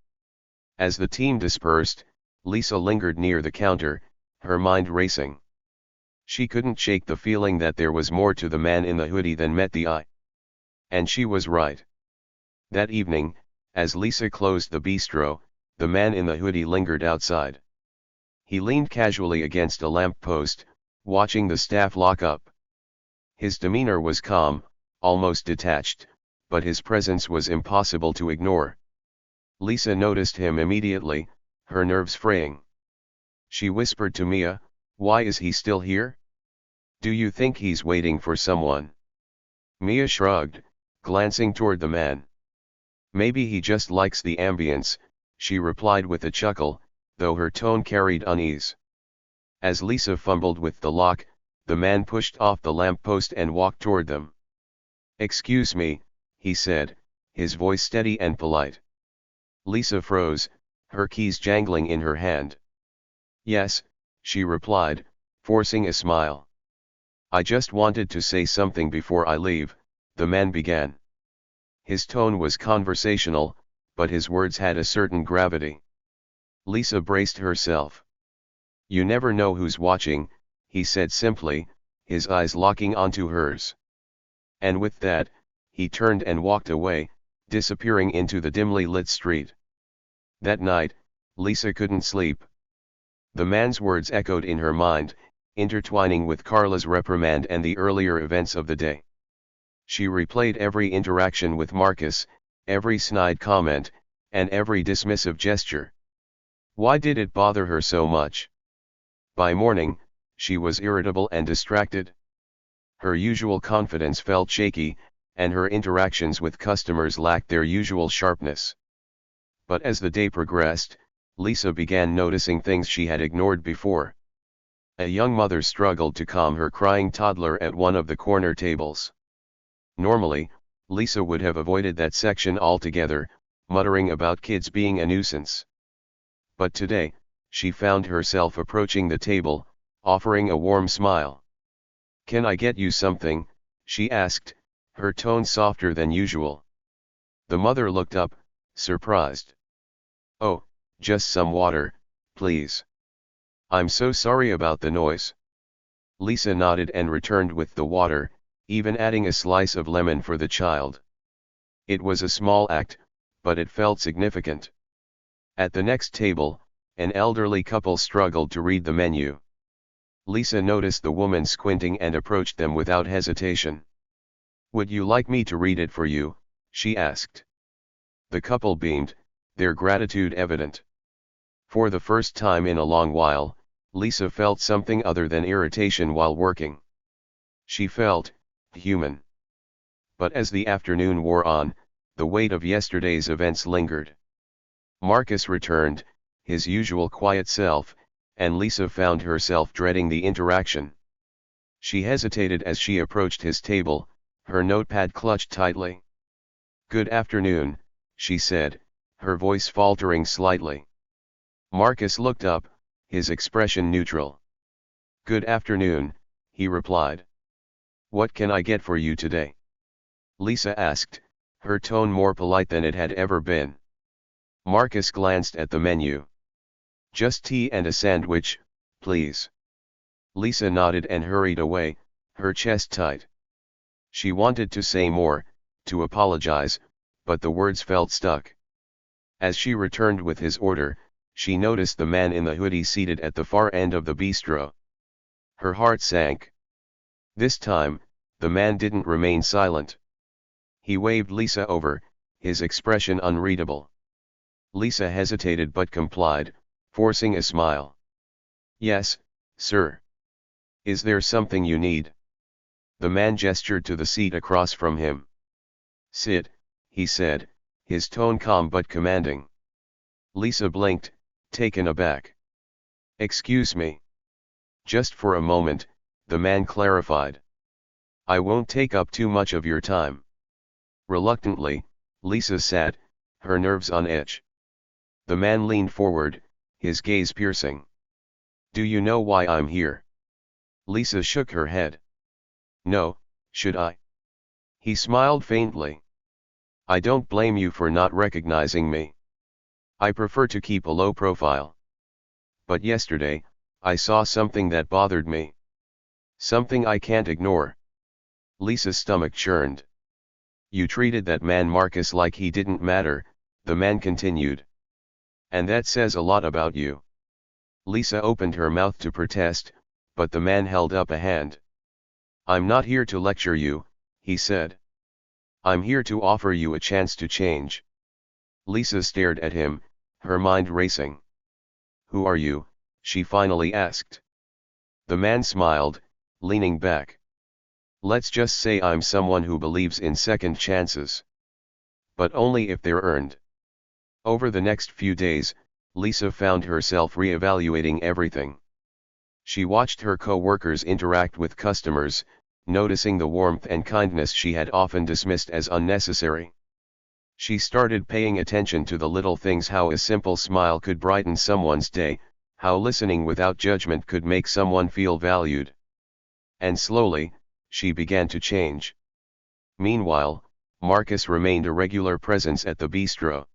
Speaker 1: As the team dispersed, Lisa lingered near the counter, her mind racing. She couldn't shake the feeling that there was more to the man in the hoodie than met the eye. And she was right. That evening, as Lisa closed the bistro, the man in the hoodie lingered outside. He leaned casually against a lamppost, watching the staff lock up. His demeanor was calm, almost detached, but his presence was impossible to ignore. Lisa noticed him immediately, her nerves fraying. She whispered to Mia, "Why is he still here? Do you think he's waiting for someone?" Mia shrugged, glancing toward the man. "Maybe he just likes the ambience," she replied with a chuckle, though her tone carried unease. As Lisa fumbled with the lock, the man pushed off the lamppost and walked toward them. "Excuse me," he said, his voice steady and polite. Lisa froze, her keys jangling in her hand. "Yes," she replied, forcing a smile. "I just wanted to say something before I leave," the man began. His tone was conversational, but his words had a certain gravity. Lisa braced herself. "You never know who's watching," he said simply, his eyes locking onto hers. And with that, he turned and walked away, disappearing into the dimly lit street. That night, Lisa couldn't sleep. The man's words echoed in her mind, intertwining with Carla's reprimand and the earlier events of the day. She replayed every interaction with Marcus, every snide comment, and every dismissive gesture. Why did it bother her so much? By morning, she was irritable and distracted. Her usual confidence felt shaky, and her interactions with customers lacked their usual sharpness. But as the day progressed, Lisa began noticing things she had ignored before. A young mother struggled to calm her crying toddler at one of the corner tables. Normally, Lisa would have avoided that section altogether, muttering about kids being a nuisance. But today, she found herself approaching the table, offering a warm smile. "Can I get you something?" she asked, her tone softer than usual. The mother looked up, surprised. "Oh, just some water, please. I'm so sorry about the noise." Lisa nodded and returned with the water, even adding a slice of lemon for the child. It was a small act, but it felt significant. At the next table, an elderly couple struggled to read the menu. Lisa noticed the woman squinting and approached them without hesitation. "Would you like me to read it for you?" she asked. The couple beamed, their gratitude evident. For the first time in a long while, Lisa felt something other than irritation while working. She felt human. But as the afternoon wore on, the weight of yesterday's events lingered. Marcus returned, his usual quiet self, and Lisa found herself dreading the interaction. She hesitated as she approached his table, her notepad clutched tightly. "Good afternoon," she said, her voice faltering slightly. Marcus looked up, his expression neutral. "Good afternoon," he replied. "What can I get for you today?" Lisa asked, her tone more polite than it had ever been. Marcus glanced at the menu. "Just tea and a sandwich, please." Lisa nodded and hurried away, her chest tight. She wanted to say more, to apologize, but the words felt stuck. As she returned with his order, she noticed the man in the hoodie seated at the far end of the bistro. Her heart sank. This time, the man didn't remain silent. He waved Lisa over, his expression unreadable. Lisa hesitated but complied, forcing a smile. "Yes, sir. Is there something you need?" The man gestured to the seat across from him. "Sit," he said, his tone calm but commanding. Lisa blinked, taken aback. "Excuse me." "Just for a moment," the man clarified. "I won't take up too much of your time." Reluctantly, Lisa sat, her nerves on edge. The man leaned forward, his gaze piercing. "Do you know why I'm here?" Lisa shook her head. "No, should I?" He smiled faintly. "I don't blame you for not recognizing me. I prefer to keep a low profile. But yesterday, I saw something that bothered me. Something I can't ignore." Lisa's stomach churned. "You treated that man Marcus like he didn't matter," the man continued. "And that says a lot about you." Lisa opened her mouth to protest, but the man held up a hand. "I'm not here to lecture you," he said. "I'm here to offer you a chance to change." Lisa stared at him, her mind racing. "Who are you?" she finally asked. The man smiled, leaning back. "Let's just say I'm someone who believes in second chances. But only if they're earned." Over the next few days, Lisa found herself re-evaluating everything. She watched her co-workers interact with customers, noticing the warmth and kindness she had often dismissed as unnecessary. She started paying attention to the little things, how a simple smile could brighten someone's day, how listening without judgment could make someone feel valued. And slowly, she began to change. Meanwhile, Marcus remained a regular presence at the bistro.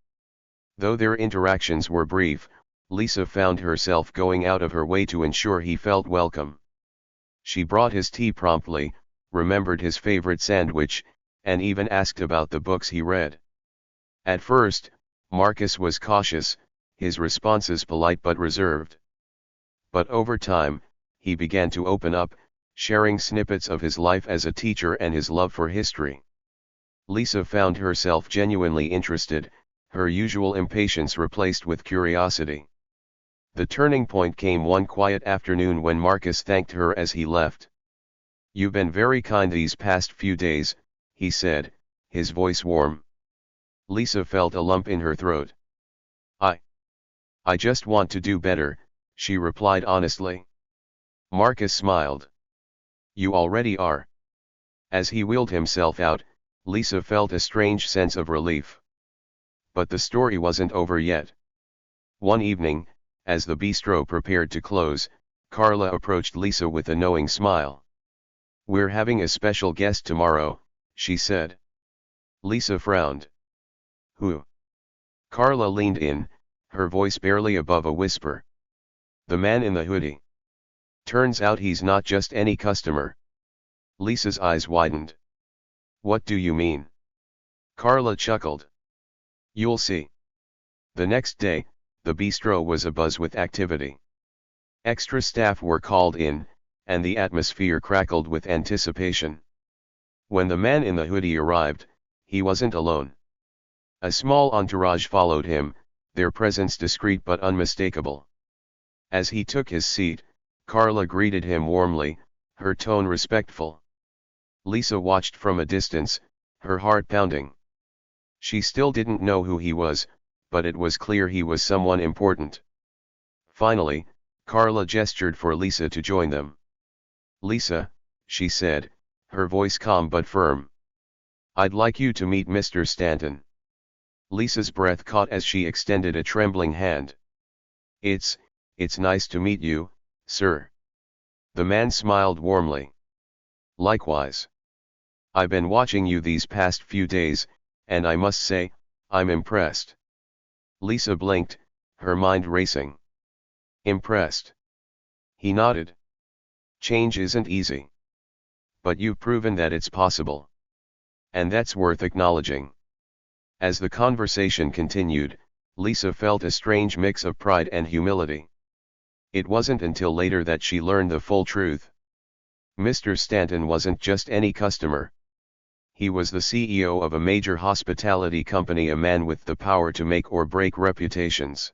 Speaker 1: Though their interactions were brief, Lisa found herself going out of her way to ensure he felt welcome. She brought his tea promptly, remembered his favorite sandwich, and even asked about the books he read. At first, Marcus was cautious, his responses polite but reserved. But over time, he began to open up, sharing snippets of his life as a teacher and his love for history. Lisa found herself genuinely interested, her usual impatience replaced with curiosity. The turning point came one quiet afternoon when Marcus thanked her as he left. "You've been very kind these past few days," he said, his voice warm. Lisa felt a lump in her throat. I just want to do better," she replied honestly. Marcus smiled. "You already are." As he wheeled himself out, Lisa felt a strange sense of relief. But the story wasn't over yet. One evening, as the bistro prepared to close, Carla approached Lisa with a knowing smile. "We're having a special guest tomorrow," she said. Lisa frowned. "Who?" Carla leaned in, her voice barely above a whisper. "The man in the hoodie. Turns out he's not just any customer." Lisa's eyes widened. "What do you mean?" Carla chuckled. "You'll see." The next day, the bistro was abuzz with activity. Extra staff were called in, and the atmosphere crackled with anticipation. When the man in the hoodie arrived, he wasn't alone. A small entourage followed him, their presence discreet but unmistakable. As he took his seat, Carla greeted him warmly, her tone respectful. Lisa watched from a distance, her heart pounding. She still didn't know who he was, but it was clear he was someone important. Finally, Carla gestured for Lisa to join them. "Lisa," she said, her voice calm but firm. "I'd like you to meet Mr. Stanton." Lisa's breath caught as she extended a trembling hand. It's nice to meet you, sir." The man smiled warmly. "Likewise. I've been watching you these past few days, and I must say, I'm impressed." Lisa blinked, her mind racing. "Impressed?" He nodded. "Change isn't easy. But you've proven that it's possible. And that's worth acknowledging." As the conversation continued, Lisa felt a strange mix of pride and humility. It wasn't until later that she learned the full truth. Mr. Stanton wasn't just any customer. He was the CEO of a major hospitality company, a man with the power to make or break reputations.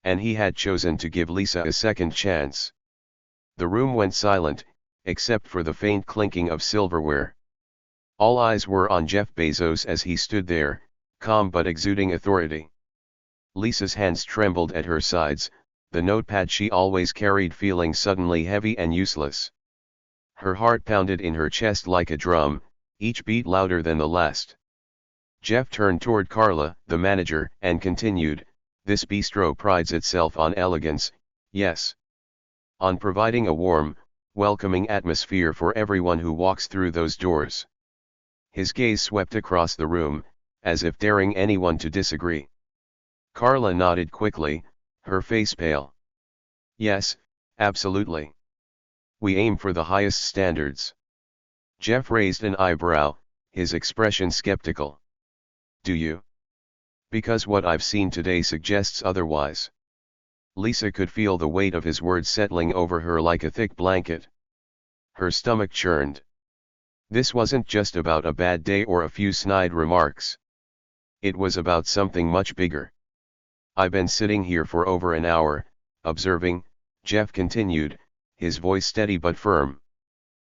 Speaker 1: And he had chosen to give Lisa a second chance. The room went silent, except for the faint clinking of silverware. All eyes were on Jeff Bezos as he stood there, calm but exuding authority. Lisa's hands trembled at her sides, the notepad she always carried feeling suddenly heavy and useless. Her heart pounded in her chest like a drum, each beat louder than the last. Jeff turned toward Carla, the manager, and continued, "This bistro prides itself on elegance, yes. On providing a warm, welcoming atmosphere for everyone who walks through those doors." His gaze swept across the room, as if daring anyone to disagree. Carla nodded quickly, her face pale. "Yes, absolutely. We aim for the highest standards." Jeff raised an eyebrow, his expression skeptical. "Do you? Because what I've seen today suggests otherwise." Lisa could feel the weight of his words settling over her like a thick blanket. Her stomach churned. This wasn't just about a bad day or a few snide remarks. It was about something much bigger. "I've been sitting here for over an hour, observing," Jeff continued, his voice steady but firm.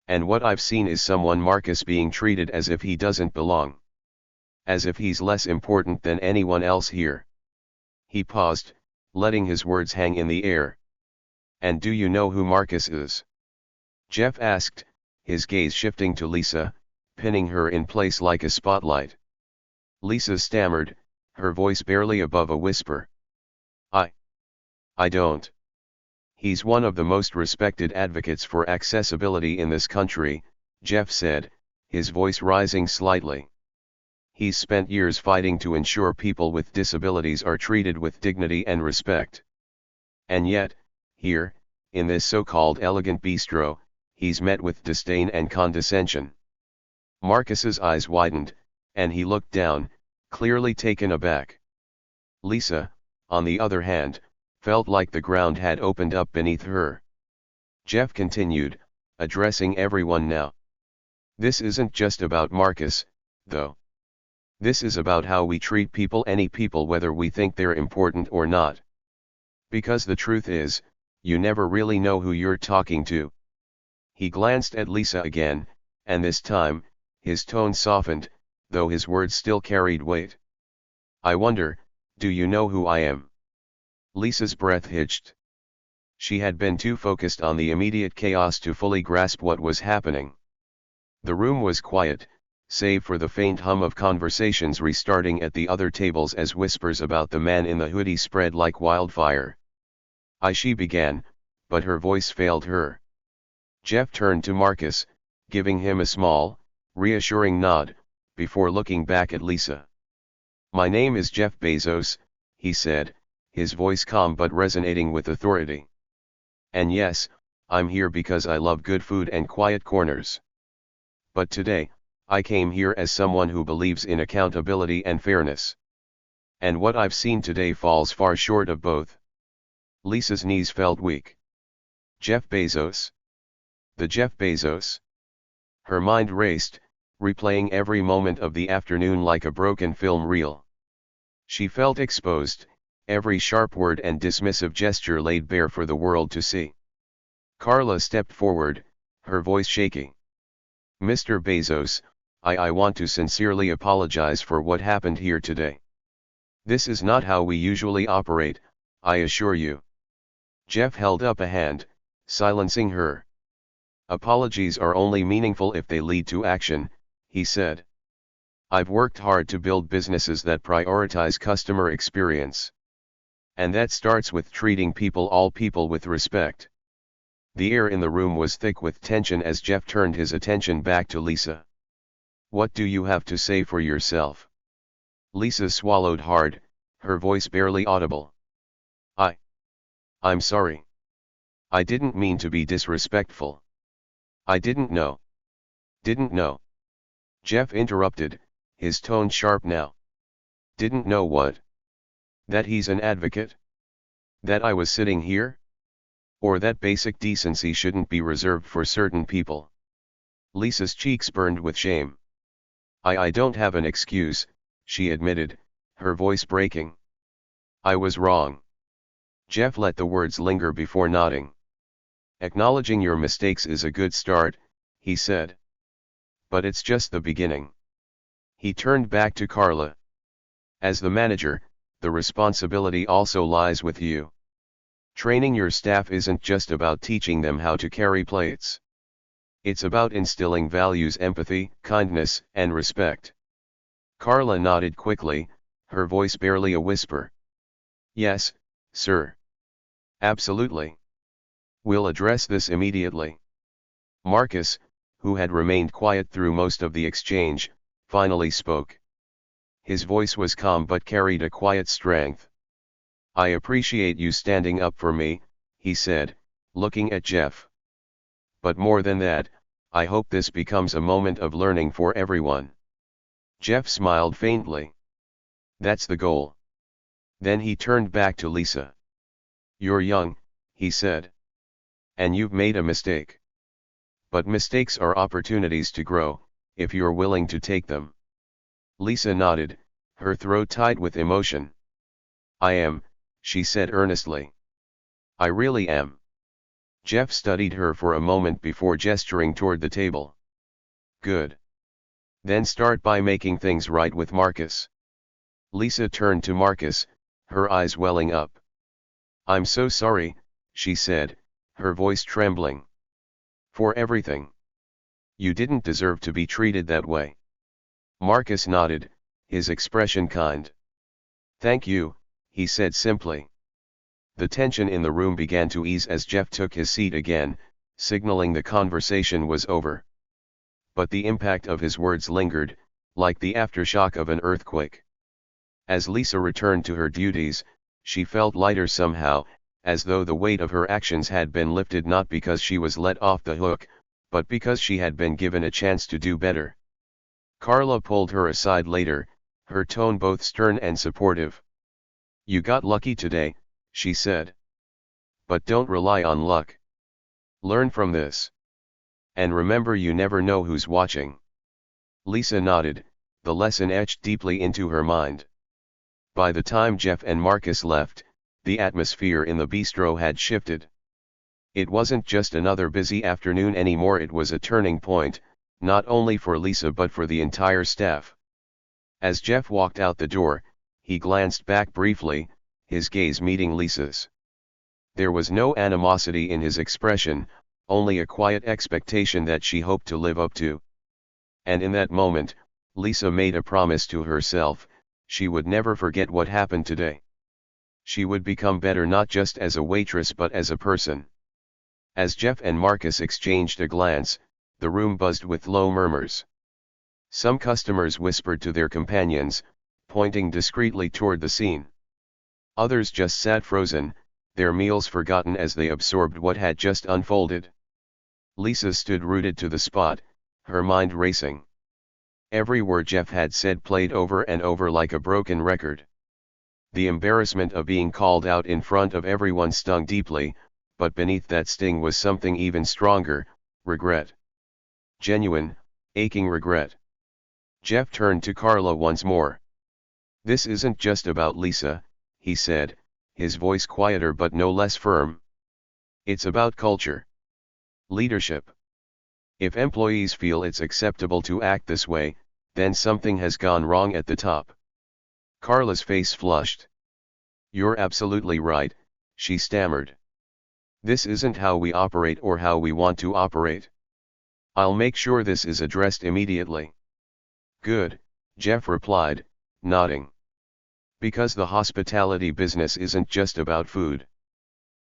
Speaker 1: "And what I've seen is someone Marcus being treated as if he doesn't belong. As if he's less important than anyone else here." He paused, letting his words hang in the air. "And do you know who Marcus is?" Jeff asked, his gaze shifting to Lisa, pinning her in place like a spotlight. Lisa stammered, her voice barely above a whisper. I don't." "He's one of the most respected advocates for accessibility in this country," Jeff said, his voice rising slightly. "He's spent years fighting to ensure people with disabilities are treated with dignity and respect. And yet, here, in this so-called elegant bistro, he's met with disdain and condescension." Marcus's eyes widened, and he looked down, clearly taken aback. Lisa, on the other hand, felt like the ground had opened up beneath her. Jeff continued, addressing everyone now. "This isn't just about Marcus, though. This is about how we treat people, any people, whether we think they're important or not. Because the truth is, you never really know who you're talking to." He glanced at Lisa again, and this time, his tone softened, though his words still carried weight. "I wonder, do you know who I am?" Lisa's breath hitched. She had been too focused on the immediate chaos to fully grasp what was happening. The room was quiet, save for the faint hum of conversations restarting at the other tables as whispers about the man in the hoodie spread like wildfire. She began, but her voice failed her. Jeff turned to Marcus, giving him a small, reassuring nod, before looking back at Lisa. "My name is Jeff Bezos," he said, his voice calm but resonating with authority. "And yes, I'm here because I love good food and quiet corners. But today, I came here as someone who believes in accountability and fairness. And what I've seen today falls far short of both." Lisa's knees felt weak. Jeff Bezos? The Jeff Bezos? Her mind raced, replaying every moment of the afternoon like a broken film reel. She felt exposed, every sharp word and dismissive gesture laid bare for the world to see. Carla stepped forward, her voice shaky. "Mr. Bezos, I want to sincerely apologize for what happened here today. This is not how we usually operate, I assure you." Jeff held up a hand, silencing her. Apologies are only meaningful if they lead to action, he said. I've worked hard to build businesses that prioritize customer experience. And that starts with treating all people with respect. The air in the room was thick with tension as Jeff turned his attention back to Lisa. What do you have to say for yourself? Lisa swallowed hard, her voice barely audible. I'm sorry. I didn't mean to be disrespectful. I didn't know. Didn't know. Jeff interrupted, his tone sharp now. Didn't know what? That he's an advocate? That I was sitting here? Or that basic decency shouldn't be reserved for certain people? Lisa's cheeks burned with shame. I don't have an excuse, she admitted, her voice breaking. I was wrong. Jeff let the words linger before nodding. Acknowledging your mistakes is a good start, he said. But it's just the beginning. He turned back to Carla. As the manager, the responsibility also lies with you. Training your staff isn't just about teaching them how to carry plates. It's about instilling values, empathy, kindness, and respect. Carla nodded quickly, her voice barely a whisper. Yes, sir. Absolutely. We'll address this immediately. Marcus, who had remained quiet through most of the exchange, finally spoke. His voice was calm but carried a quiet strength. I appreciate you standing up for me, he said, looking at Jeff. But more than that, I hope this becomes a moment of learning for everyone. Jeff smiled faintly. That's the goal. Then he turned back to Lisa. You're young, he said. And you've made a mistake. But mistakes are opportunities to grow, if you're willing to take them. Lisa nodded, her throat tight with emotion. I am, she said earnestly. I really am. Jeff studied her for a moment before gesturing toward the table. Good. Then start by making things right with Marcus. Lisa turned to Marcus, her eyes welling up. I'm so sorry, she said, her voice trembling. For everything. You didn't deserve to be treated that way. Marcus nodded, his expression kind. Thank you, he said simply. The tension in the room began to ease as Jeff took his seat again, signaling the conversation was over. But the impact of his words lingered, like the aftershock of an earthquake. As Lisa returned to her duties, she felt lighter somehow, as though the weight of her actions had been lifted not because she was let off the hook, but because she had been given a chance to do better. Carla pulled her aside later, her tone both stern and supportive. You got lucky today, she said. But don't rely on luck. Learn from this. And remember, you never know who's watching. Lisa nodded, the lesson etched deeply into her mind. By the time Jeff and Marcus left, the atmosphere in the bistro had shifted. It wasn't just another busy afternoon anymore, it was a turning point, not only for Lisa but for the entire staff. As Jeff walked out the door, he glanced back briefly, his gaze meeting Lisa's. There was no animosity in his expression, only a quiet expectation that she hoped to live up to. And in that moment, Lisa made a promise to herself: she would never forget what happened today. She would become better not just as a waitress but as a person. As Jeff and Marcus exchanged a glance, the room buzzed with low murmurs. Some customers whispered to their companions, pointing discreetly toward the scene. Others just sat frozen, their meals forgotten as they absorbed what had just unfolded. Lisa stood rooted to the spot, her mind racing. Every word Jeff had said played over and over like a broken record. The embarrassment of being called out in front of everyone stung deeply, but beneath that sting was something even stronger: regret. Genuine, aching regret. Jeff turned to Carla once more. This isn't just about Lisa, he said, his voice quieter but no less firm. It's about culture. Leadership. If employees feel it's acceptable to act this way, then something has gone wrong at the top. Carla's face flushed. You're absolutely right, she stammered. This isn't how we operate or how we want to operate. I'll make sure this is addressed immediately. Good, Jeff replied, nodding. Because the hospitality business isn't just about food.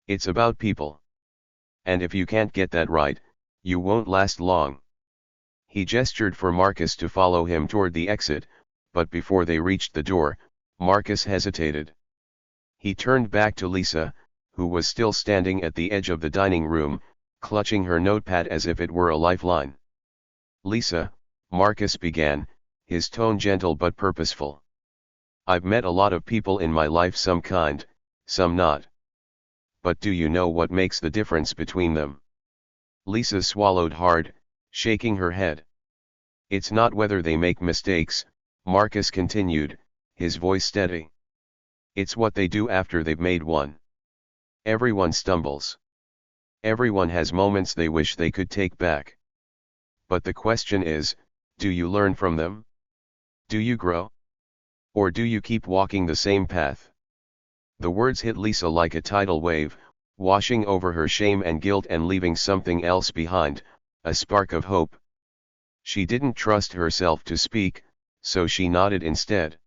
Speaker 1: It's about people. And if you can't get that right, you won't last long. He gestured for Marcus to follow him toward the exit, but before they reached the door, Marcus hesitated. He turned back to Lisa, who was still standing at the edge of the dining room, clutching her notepad as if it were a lifeline. Lisa, Marcus began, his tone gentle but purposeful. I've met a lot of people in my life, some kind, some not. But do you know what makes the difference between them? Lisa swallowed hard, shaking her head. It's not whether they make mistakes, Marcus continued, his voice steady. It's what they do after they've made one. Everyone stumbles. Everyone has moments they wish they could take back. But the question is, do you learn from them? Do you grow? Or do you keep walking the same path? The words hit Lisa like a tidal wave, washing over her shame and guilt and leaving something else behind, a spark of hope. She didn't trust herself to speak, so she nodded instead.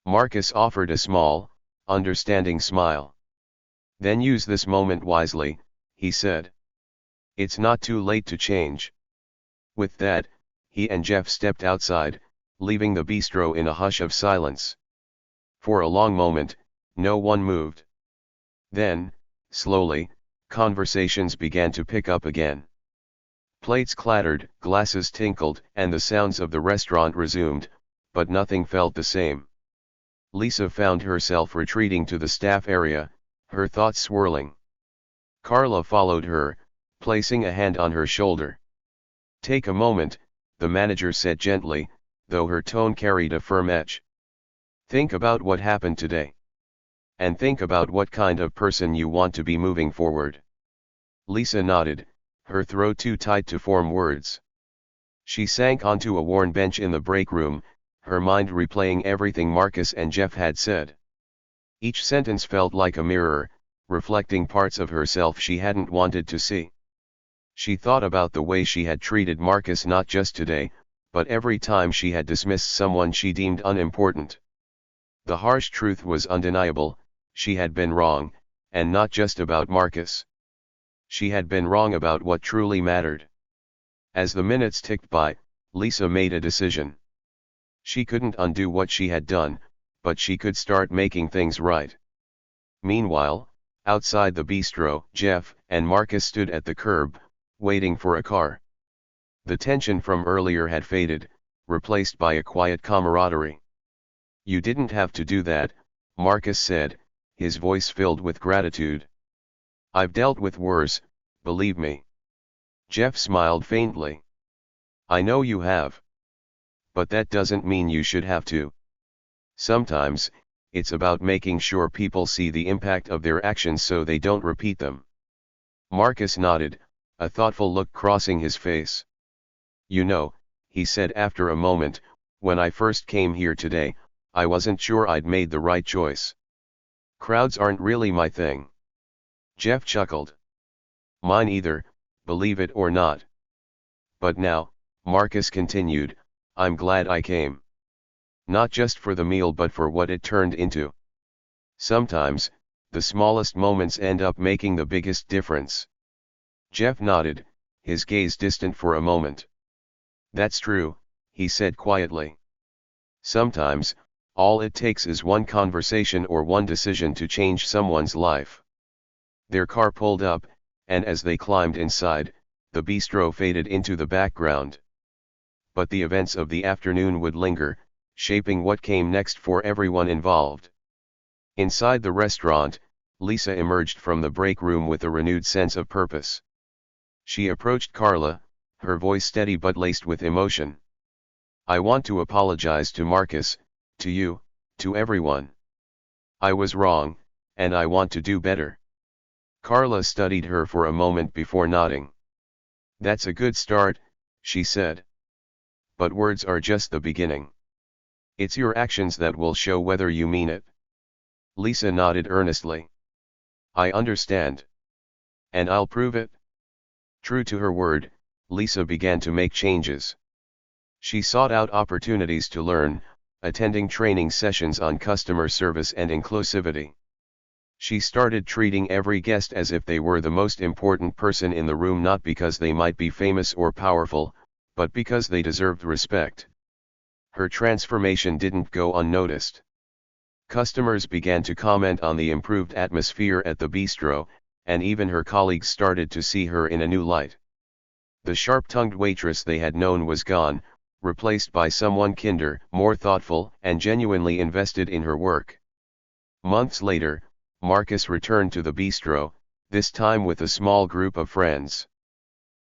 Speaker 1: Marcus offered a small, understanding smile. Then use this moment wisely, he said. It's not too late to change. With that, he and Jeff stepped outside, leaving the bistro in a hush of silence. For a long moment, no one moved. Then, slowly, conversations began to pick up again. Plates clattered, glasses tinkled, and the sounds of the restaurant resumed, but nothing felt the same. Lisa found herself retreating to the staff area, her thoughts swirling. Carla followed her, placing a hand on her shoulder. Take a moment, the manager said gently, though her tone carried a firm edge. Think about what happened today. And think about what kind of person you want to be moving forward. Lisa nodded, her throat too tight to form words. She sank onto a worn bench in the break room, her mind replaying everything Marcus and Jeff had said. Each sentence felt like a mirror, reflecting parts of herself she hadn't wanted to see. She thought about the way she had treated Marcus not just today, but every time she had dismissed someone she deemed unimportant. The harsh truth was undeniable, she had been wrong, and not just about Marcus. She had been wrong about what truly mattered. As the minutes ticked by, Lisa made a decision. She couldn't undo what she had done, but she could start making things right. Meanwhile, outside the bistro, Jeff and Marcus stood at the curb, waiting for a car. The tension from earlier had faded, replaced by a quiet camaraderie. You didn't have to do that, Marcus said, his voice filled with gratitude. I've dealt with worse, believe me. Jeff smiled faintly. I know you have. But that doesn't mean you should have to. Sometimes, it's about making sure people see the impact of their actions so they don't repeat them. Marcus nodded, a thoughtful look crossing his face. You know, he said after a moment, when I first came here today, I wasn't sure I'd made the right choice. Crowds aren't really my thing. Jeff chuckled. Mine either, believe it or not. But now, Marcus continued, I'm glad I came. Not just for the meal but for what it turned into. Sometimes, the smallest moments end up making the biggest difference. Jeff nodded, his gaze distant for a moment. That's true, he said quietly. Sometimes, all it takes is one conversation or one decision to change someone's life. Their car pulled up, and as they climbed inside, the bistro faded into the background. But the events of the afternoon would linger, shaping what came next for everyone involved. Inside the restaurant, Lisa emerged from the break room with a renewed sense of purpose. She approached Carla, her voice steady but laced with emotion. I want to apologize to Marcus, to you, to everyone. I was wrong, and I want to do better. Carla studied her for a moment before nodding. That's a good start, she said. But words are just the beginning. It's your actions that will show whether you mean it. Lisa nodded earnestly. I understand. And I'll prove it. True to her word, Lisa began to make changes. She sought out opportunities to learn, attending training sessions on customer service and inclusivity. She started treating every guest as if they were the most important person in the room, not because they might be famous or powerful, but because they deserved respect. Her transformation didn't go unnoticed. Customers began to comment on the improved atmosphere at the bistro, and even her colleagues started to see her in a new light. The sharp-tongued waitress they had known was gone, replaced by someone kinder, more thoughtful, and genuinely invested in her work. Months later, Marcus returned to the bistro, this time with a small group of friends.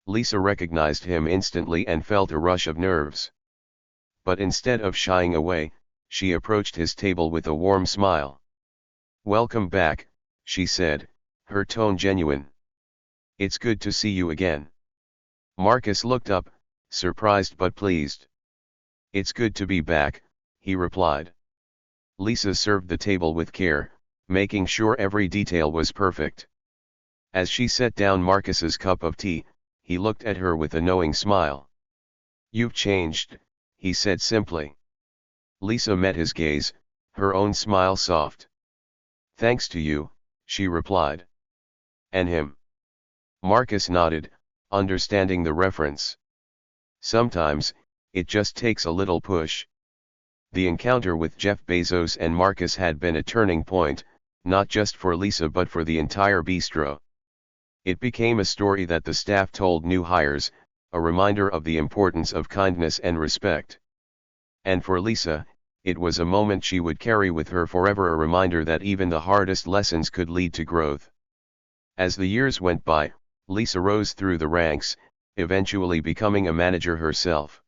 Speaker 1: Lisa recognized him instantly and felt a rush of nerves. But instead of shying away, she approached his table with a warm smile. "Welcome back," she said, her tone genuine. "It's good to see you again." Marcus looked up, surprised but pleased. "It's good to be back," he replied. Lisa served the table with care, making sure every detail was perfect. As she set down Marcus's cup of tea, he looked at her with a knowing smile. "You've changed," he said simply. Lisa met his gaze, her own smile soft. "Thanks to you," she replied. "And him?" Marcus nodded, understanding the reference. "Sometimes, it just takes a little push." The encounter with Jeff Bezos and Marcus had been a turning point, not just for Lisa but for the entire bistro. It became a story that the staff told new hires, a reminder of the importance of kindness and respect. And for Lisa, it was a moment she would carry with her forever, a reminder that even the hardest lessons could lead to growth. As the years went by, Lisa rose through the ranks, eventually becoming a manager herself.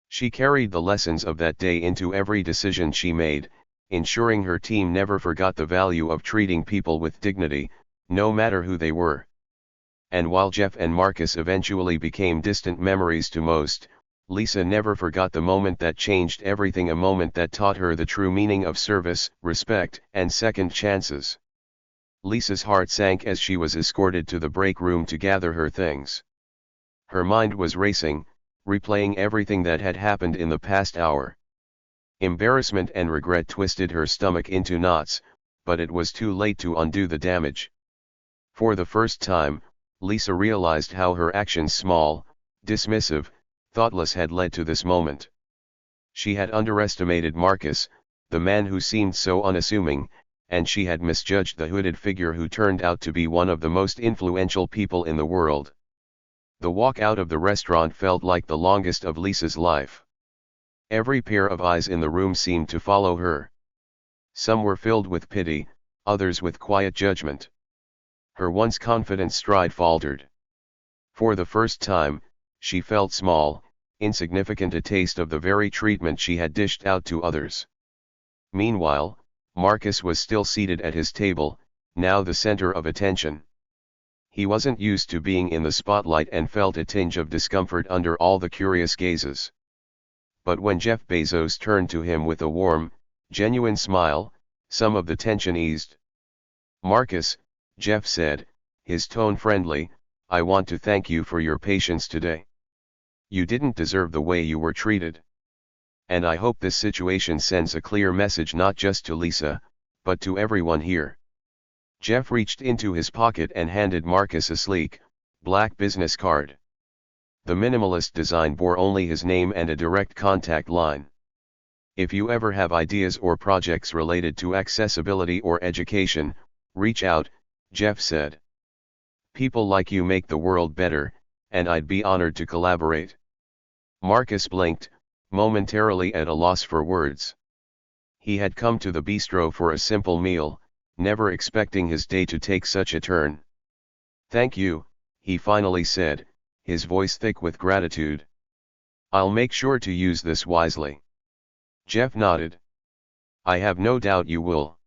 Speaker 1: She carried the lessons of that day into every decision she made, ensuring her team never forgot the value of treating people with dignity, no matter who they were. And while Jeff and Marcus eventually became distant memories to most, Lisa never forgot the moment that changed everything, a moment that taught her the true meaning of service, respect, and second chances. Lisa's heart sank as she was escorted to the break room to gather her things. Her mind was racing, replaying everything that had happened in the past hour. Embarrassment and regret twisted her stomach into knots, but it was too late to undo the damage. For the first time, Lisa realized how her actions, small, dismissive, thoughtless, had led to this moment. She had underestimated Marcus, the man who seemed so unassuming, and she had misjudged the hooded figure who turned out to be one of the most influential people in the world. The walk out of the restaurant felt like the longest of Lisa's life. Every pair of eyes in the room seemed to follow her. Some were filled with pity, others with quiet judgment. Her once confident stride faltered. For the first time, she felt small, insignificant, a taste of the very treatment she had dished out to others. Meanwhile, Marcus was still seated at his table, now the center of attention. He wasn't used to being in the spotlight and felt a tinge of discomfort under all the curious gazes. But when Jeff Bezos turned to him with a warm, genuine smile, some of the tension eased. "Marcus," Jeff said, his tone friendly, "I want to thank you for your patience today. You didn't deserve the way you were treated. And I hope this situation sends a clear message not just to Lisa, but to everyone here." Jeff reached into his pocket and handed Marcus a sleek, black business card. The minimalist design bore only his name and a direct contact line. "If you ever have ideas or projects related to accessibility or education, reach out," Jeff said. "People like you make the world better, and I'd be honored to collaborate." Marcus blinked, momentarily at a loss for words. He had come to the bistro for a simple meal, never expecting his day to take such a turn. "Thank you," he finally said, his voice thick with gratitude. "I'll make sure to use this wisely." Jeff nodded. "I have no doubt you will."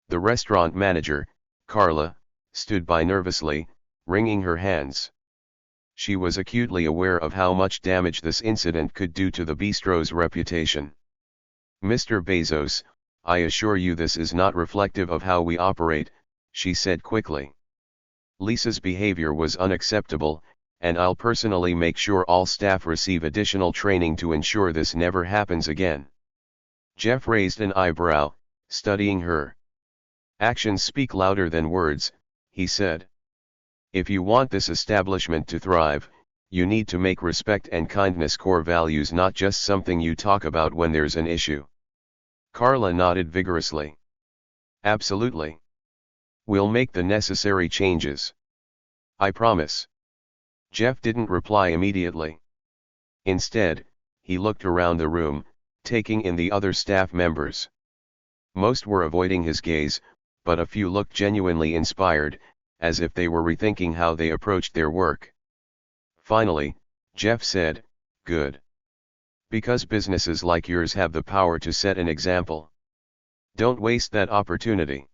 Speaker 1: The restaurant manager, Carla, stood by nervously, wringing her hands. She was acutely aware of how much damage this incident could do to the bistro's reputation. "Mr. Bezos, I assure you this is not reflective of how we operate," she said quickly. Lisa's behavior was unacceptable, and I'll personally make sure all staff receive additional training to ensure this never happens again. Jeff raised an eyebrow, studying her. Actions speak louder than words, he said. If you want this establishment to thrive, you need to make respect and kindness core values, not just something you talk about when there's an issue. Carla nodded vigorously. Absolutely. We'll make the necessary changes. I promise. Jeff didn't reply immediately. Instead, he looked around the room, taking in the other staff members. Most were avoiding his gaze, but a few looked genuinely inspired, as if they were rethinking how they approached their work. Finally, Jeff said, "Good. Because businesses like yours have the power to set an example. Don't waste that opportunity."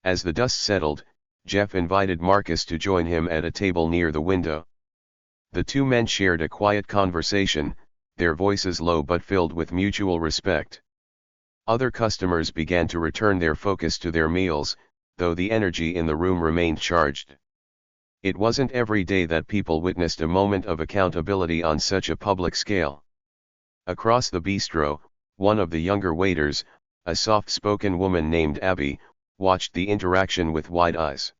Speaker 1: As the dust settled, Jeff invited Marcus to join him at a table near the window. The two men shared a quiet conversation, their voices low but filled with mutual respect. Other customers began to return their focus to their meals, though the energy in the room remained charged. It wasn't every day that people witnessed a moment of accountability on such a public scale. Across the bistro, one of the younger waiters, a soft-spoken woman named Abby, watched the interaction with wide eyes.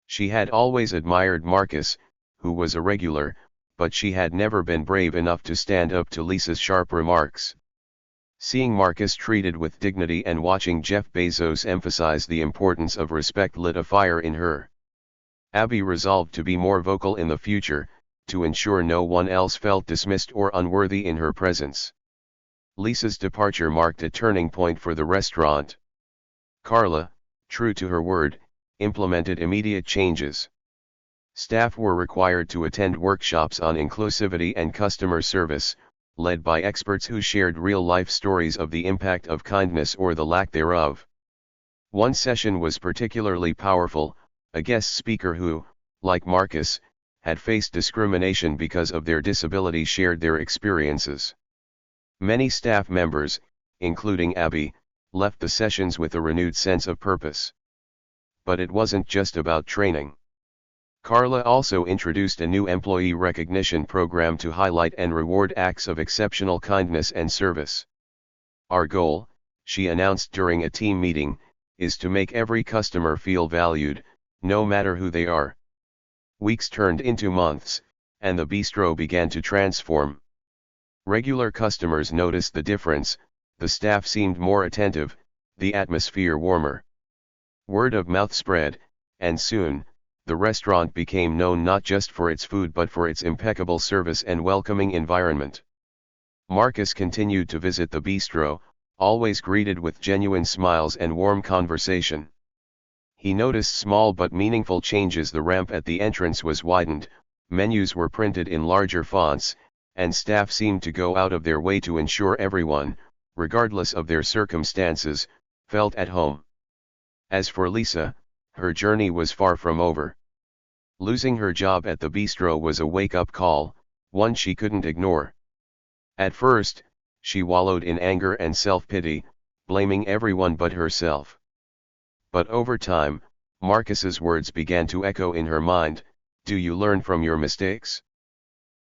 Speaker 1: She had always admired Marcus, who was a regular, but she had never been brave enough to stand up to Lisa's sharp remarks. Seeing Marcus treated with dignity and watching Jeff Bezos emphasize the importance of respect lit a fire in her. Abby resolved to be more vocal in the future, to ensure no one else felt dismissed or unworthy in her presence. Lisa's departure marked a turning point for the restaurant. Carla, true to her word, implemented immediate changes. Staff were required to attend workshops on inclusivity and customer service, led by experts who shared real-life stories of the impact of kindness or the lack thereof. One session was particularly powerful. A guest speaker who, like Marcus, had faced discrimination because of their disability shared their experiences. Many staff members, including Abby, left the sessions with a renewed sense of purpose. But it wasn't just about training. Carla also introduced a new employee recognition program to highlight and reward acts of exceptional kindness and service. Our goal, she announced during a team meeting, is to make every customer feel valued, no matter who they are. Weeks turned into months, and the bistro began to transform. Regular customers noticed the difference, the staff seemed more attentive, the atmosphere warmer. Word of mouth spread, and soon, the restaurant became known not just for its food but for its impeccable service and welcoming environment. Marcus continued to visit the bistro, always greeted with genuine smiles and warm conversation. He noticed small but meaningful changes. The ramp at the entrance was widened, menus were printed in larger fonts, and staff seemed to go out of their way to ensure everyone, regardless of their circumstances, felt at home. As for Lisa, her journey was far from over. Losing her job at the bistro was a wake-up call, one she couldn't ignore. At first, she wallowed in anger and self-pity, blaming everyone but herself. But over time, Marcus's words began to echo in her mind: do you learn from your mistakes?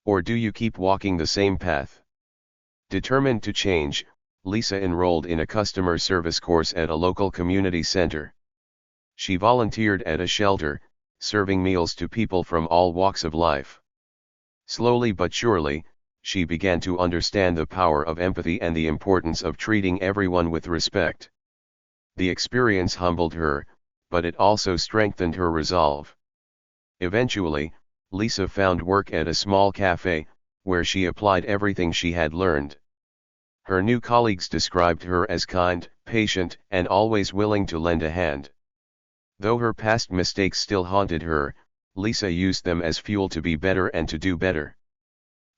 Speaker 1: Or do you keep walking the same path? Determined to change, Lisa enrolled in a customer service course at a local community center. She volunteered at a shelter, serving meals to people from all walks of life. Slowly but surely, she began to understand the power of empathy and the importance of treating everyone with respect. The experience humbled her, but it also strengthened her resolve. Eventually, Lisa found work at a small cafe, where she applied everything she had learned. Her new colleagues described her as kind, patient, and always willing to lend a hand. Though her past mistakes still haunted her, Lisa used them as fuel to be better and to do better.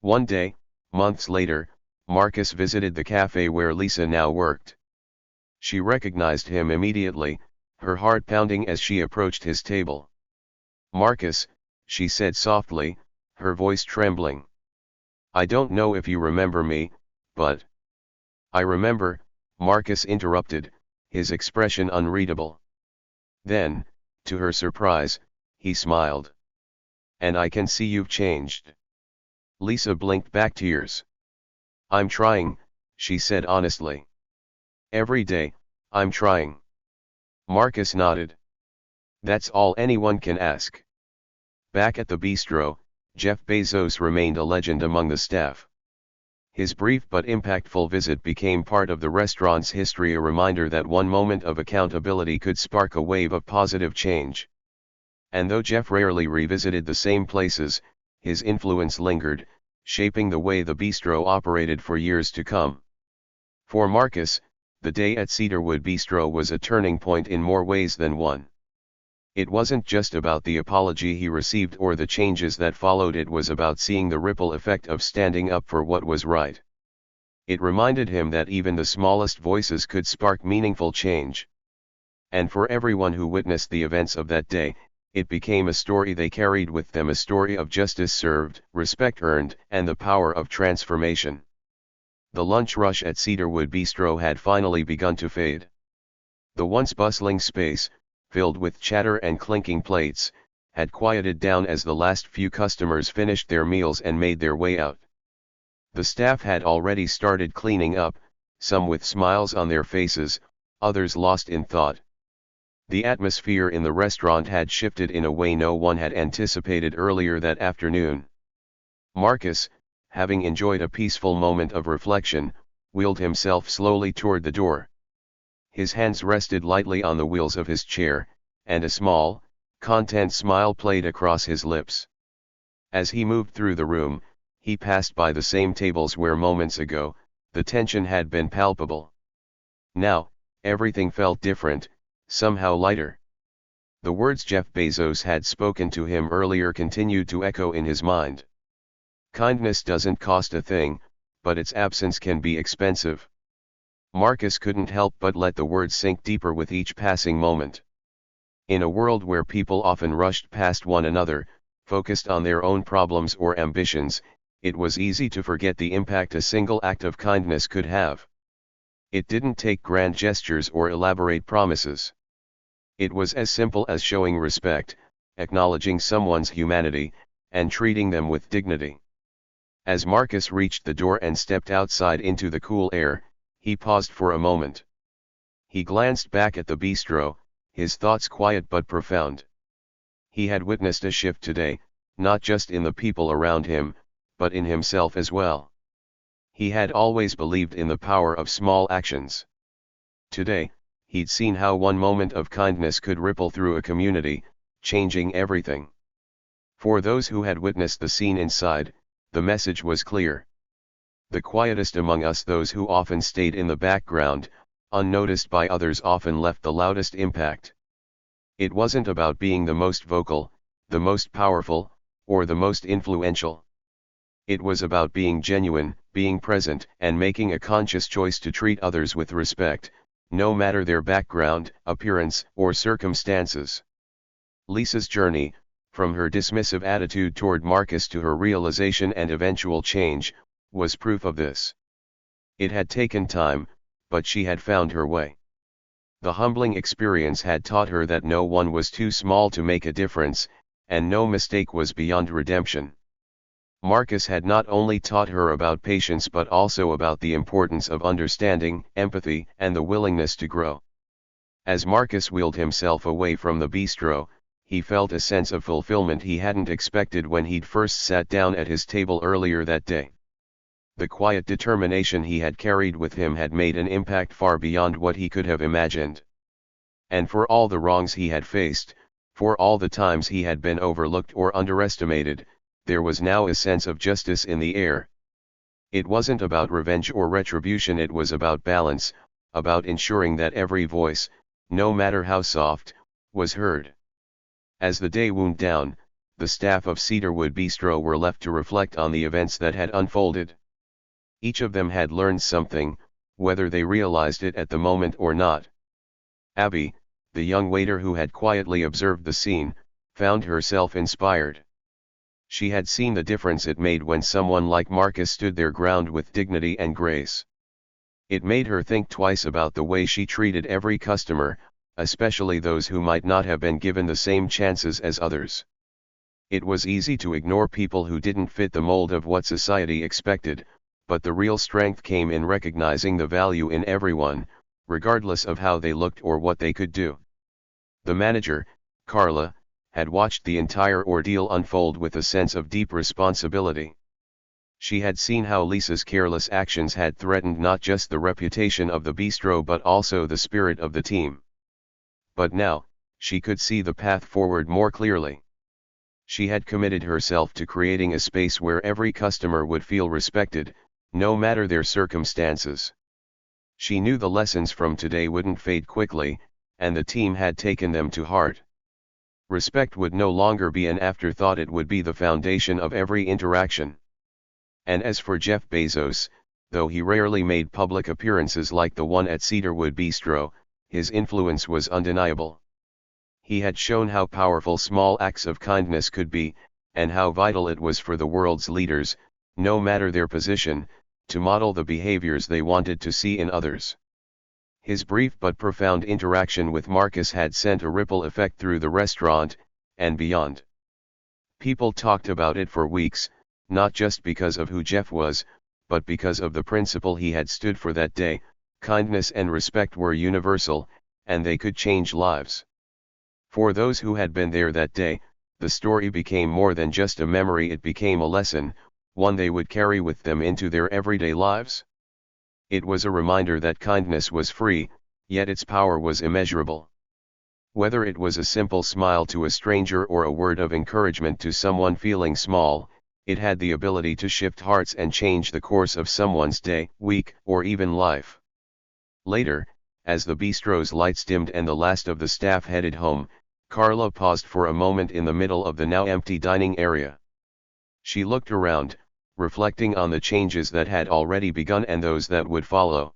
Speaker 1: One day, months later, Marcus visited the cafe where Lisa now worked. She recognized him immediately, her heart pounding as she approached his table. "Marcus," she said softly, her voice trembling. "I don't know if you remember me, but—" "I remember," Marcus interrupted, his expression unreadable. Then, to her surprise, he smiled. And I can see you've changed. Lisa blinked back tears. I'm trying, she said honestly. Every day, I'm trying. Marcus nodded. That's all anyone can ask. Back at the bistro, Jeff Bezos remained a legend among the staff. His brief but impactful visit became part of the restaurant's history, a reminder that one moment of accountability could spark a wave of positive change. And though Jeff rarely revisited the same places, his influence lingered, shaping the way the bistro operated for years to come. For Marcus, the day at Cedarwood Bistro was a turning point in more ways than one. It wasn't just about the apology he received or the changes that followed, it was about seeing the ripple effect of standing up for what was right. It reminded him that even the smallest voices could spark meaningful change. And for everyone who witnessed the events of that day, it became a story they carried with them, a story of justice served, respect earned, and the power of transformation. The lunch rush at Cedarwood Bistro had finally begun to fade. The once bustling space, filled with chatter and clinking plates, had quieted down as the last few customers finished their meals and made their way out. The staff had already started cleaning up, some with smiles on their faces, others lost in thought. The atmosphere in the restaurant had shifted in a way no one had anticipated earlier that afternoon. Marcus, having enjoyed a peaceful moment of reflection, wheeled himself slowly toward the door. His hands rested lightly on the wheels of his chair, and a small, content smile played across his lips. As he moved through the room, he passed by the same tables where moments ago, the tension had been palpable. Now, everything felt different, somehow lighter. The words Jeff Bezos had spoken to him earlier continued to echo in his mind. Kindness doesn't cost a thing, but its absence can be expensive. Marcus couldn't help but let the words sink deeper with each passing moment. In a world where people often rushed past one another, focused on their own problems or ambitions, it was easy to forget the impact a single act of kindness could have. It didn't take grand gestures or elaborate promises. It was as simple as showing respect, acknowledging someone's humanity, and treating them with dignity. As Marcus reached the door and stepped outside into the cool air, he paused for a moment. He glanced back at the bistro, his thoughts quiet but profound. He had witnessed a shift today, not just in the people around him, but in himself as well. He had always believed in the power of small actions. Today, he'd seen how one moment of kindness could ripple through a community, changing everything. For those who had witnessed the scene inside, the message was clear. The quietest among us, those who often stayed in the background, unnoticed by others, often left the loudest impact. It wasn't about being the most vocal, the most powerful, or the most influential. It was about being genuine, being present, and making a conscious choice to treat others with respect, no matter their background, appearance, or circumstances. Lisa's journey, from her dismissive attitude toward Marcus to her realization and eventual change, was proof of this. It had taken time, but she had found her way. The humbling experience had taught her that no one was too small to make a difference, and no mistake was beyond redemption. Marcus had not only taught her about patience but also about the importance of understanding, empathy, and the willingness to grow. As Marcus wheeled himself away from the bistro, he felt a sense of fulfillment he hadn't expected when he'd first sat down at his table earlier that day. The quiet determination he had carried with him had made an impact far beyond what he could have imagined. And for all the wrongs he had faced, for all the times he had been overlooked or underestimated, there was now a sense of justice in the air. It wasn't about revenge or retribution, it was about balance, about ensuring that every voice, no matter how soft, was heard. As the day wound down, the staff of Cedarwood Bistro were left to reflect on the events that had unfolded. Each of them had learned something, whether they realized it at the moment or not. Abby, the young waiter who had quietly observed the scene, found herself inspired. She had seen the difference it made when someone like Marcus stood their ground with dignity and grace. It made her think twice about the way she treated every customer, especially those who might not have been given the same chances as others. It was easy to ignore people who didn't fit the mold of what society expected, but the real strength came in recognizing the value in everyone, regardless of how they looked or what they could do. The manager, Carla, had watched the entire ordeal unfold with a sense of deep responsibility. She had seen how Lisa's careless actions had threatened not just the reputation of the bistro but also the spirit of the team. But now, she could see the path forward more clearly. She had committed herself to creating a space where every customer would feel respected, no matter their circumstances. She knew the lessons from today wouldn't fade quickly, and the team had taken them to heart. Respect would no longer be an afterthought, it would be the foundation of every interaction. And as for Jeff Bezos, though he rarely made public appearances like the one at Cedarwood Bistro, his influence was undeniable. He had shown how powerful small acts of kindness could be, and how vital it was for the world's leaders, no matter their position, to model the behaviors they wanted to see in others. His brief but profound interaction with Marcus had sent a ripple effect through the restaurant, and beyond. People talked about it for weeks, not just because of who Jeff was, but because of the principle he had stood for that day. Kindness and respect were universal, and they could change lives. For those who had been there that day, the story became more than just a memory, it became a lesson, one they would carry with them into their everyday lives. It was a reminder that kindness was free, yet its power was immeasurable. Whether it was a simple smile to a stranger or a word of encouragement to someone feeling small, it had the ability to shift hearts and change the course of someone's day, week, or even life. Later, as the bistro's lights dimmed and the last of the staff headed home, Carla paused for a moment in the middle of the now empty dining area. She looked around, reflecting on the changes that had already begun and those that would follow.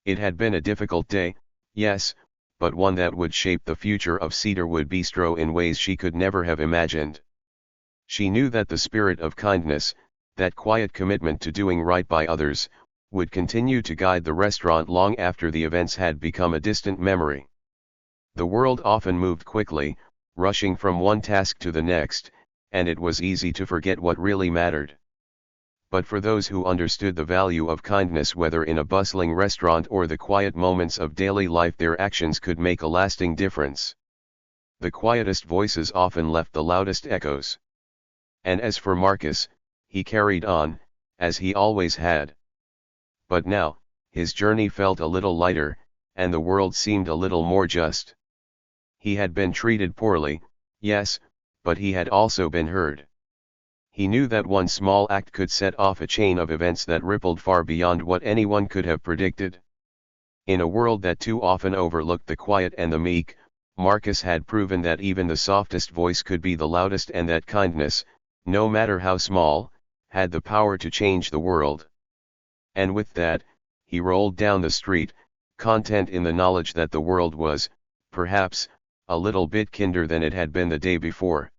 Speaker 1: It had been a difficult day, yes, but one that would shape the future of Cedarwood Bistro in ways she could never have imagined. She knew that the spirit of kindness, that quiet commitment to doing right by others, would continue to guide the restaurant long after the events had become a distant memory. The world often moved quickly, rushing from one task to the next, and it was easy to forget what really mattered. But for those who understood the value of kindness, whether in a bustling restaurant or the quiet moments of daily life, their actions could make a lasting difference. The quietest voices often left the loudest echoes. And as for Marcus, he carried on, as he always had. But now, his journey felt a little lighter, and the world seemed a little more just. He had been treated poorly, yes, but he had also been heard. He knew that one small act could set off a chain of events that rippled far beyond what anyone could have predicted. In a world that too often overlooked the quiet and the meek, Marcus had proven that even the softest voice could be the loudest, and that kindness, no matter how small, had the power to change the world. And with that, he rolled down the street, content in the knowledge that the world was, perhaps, a little bit kinder than it had been the day before.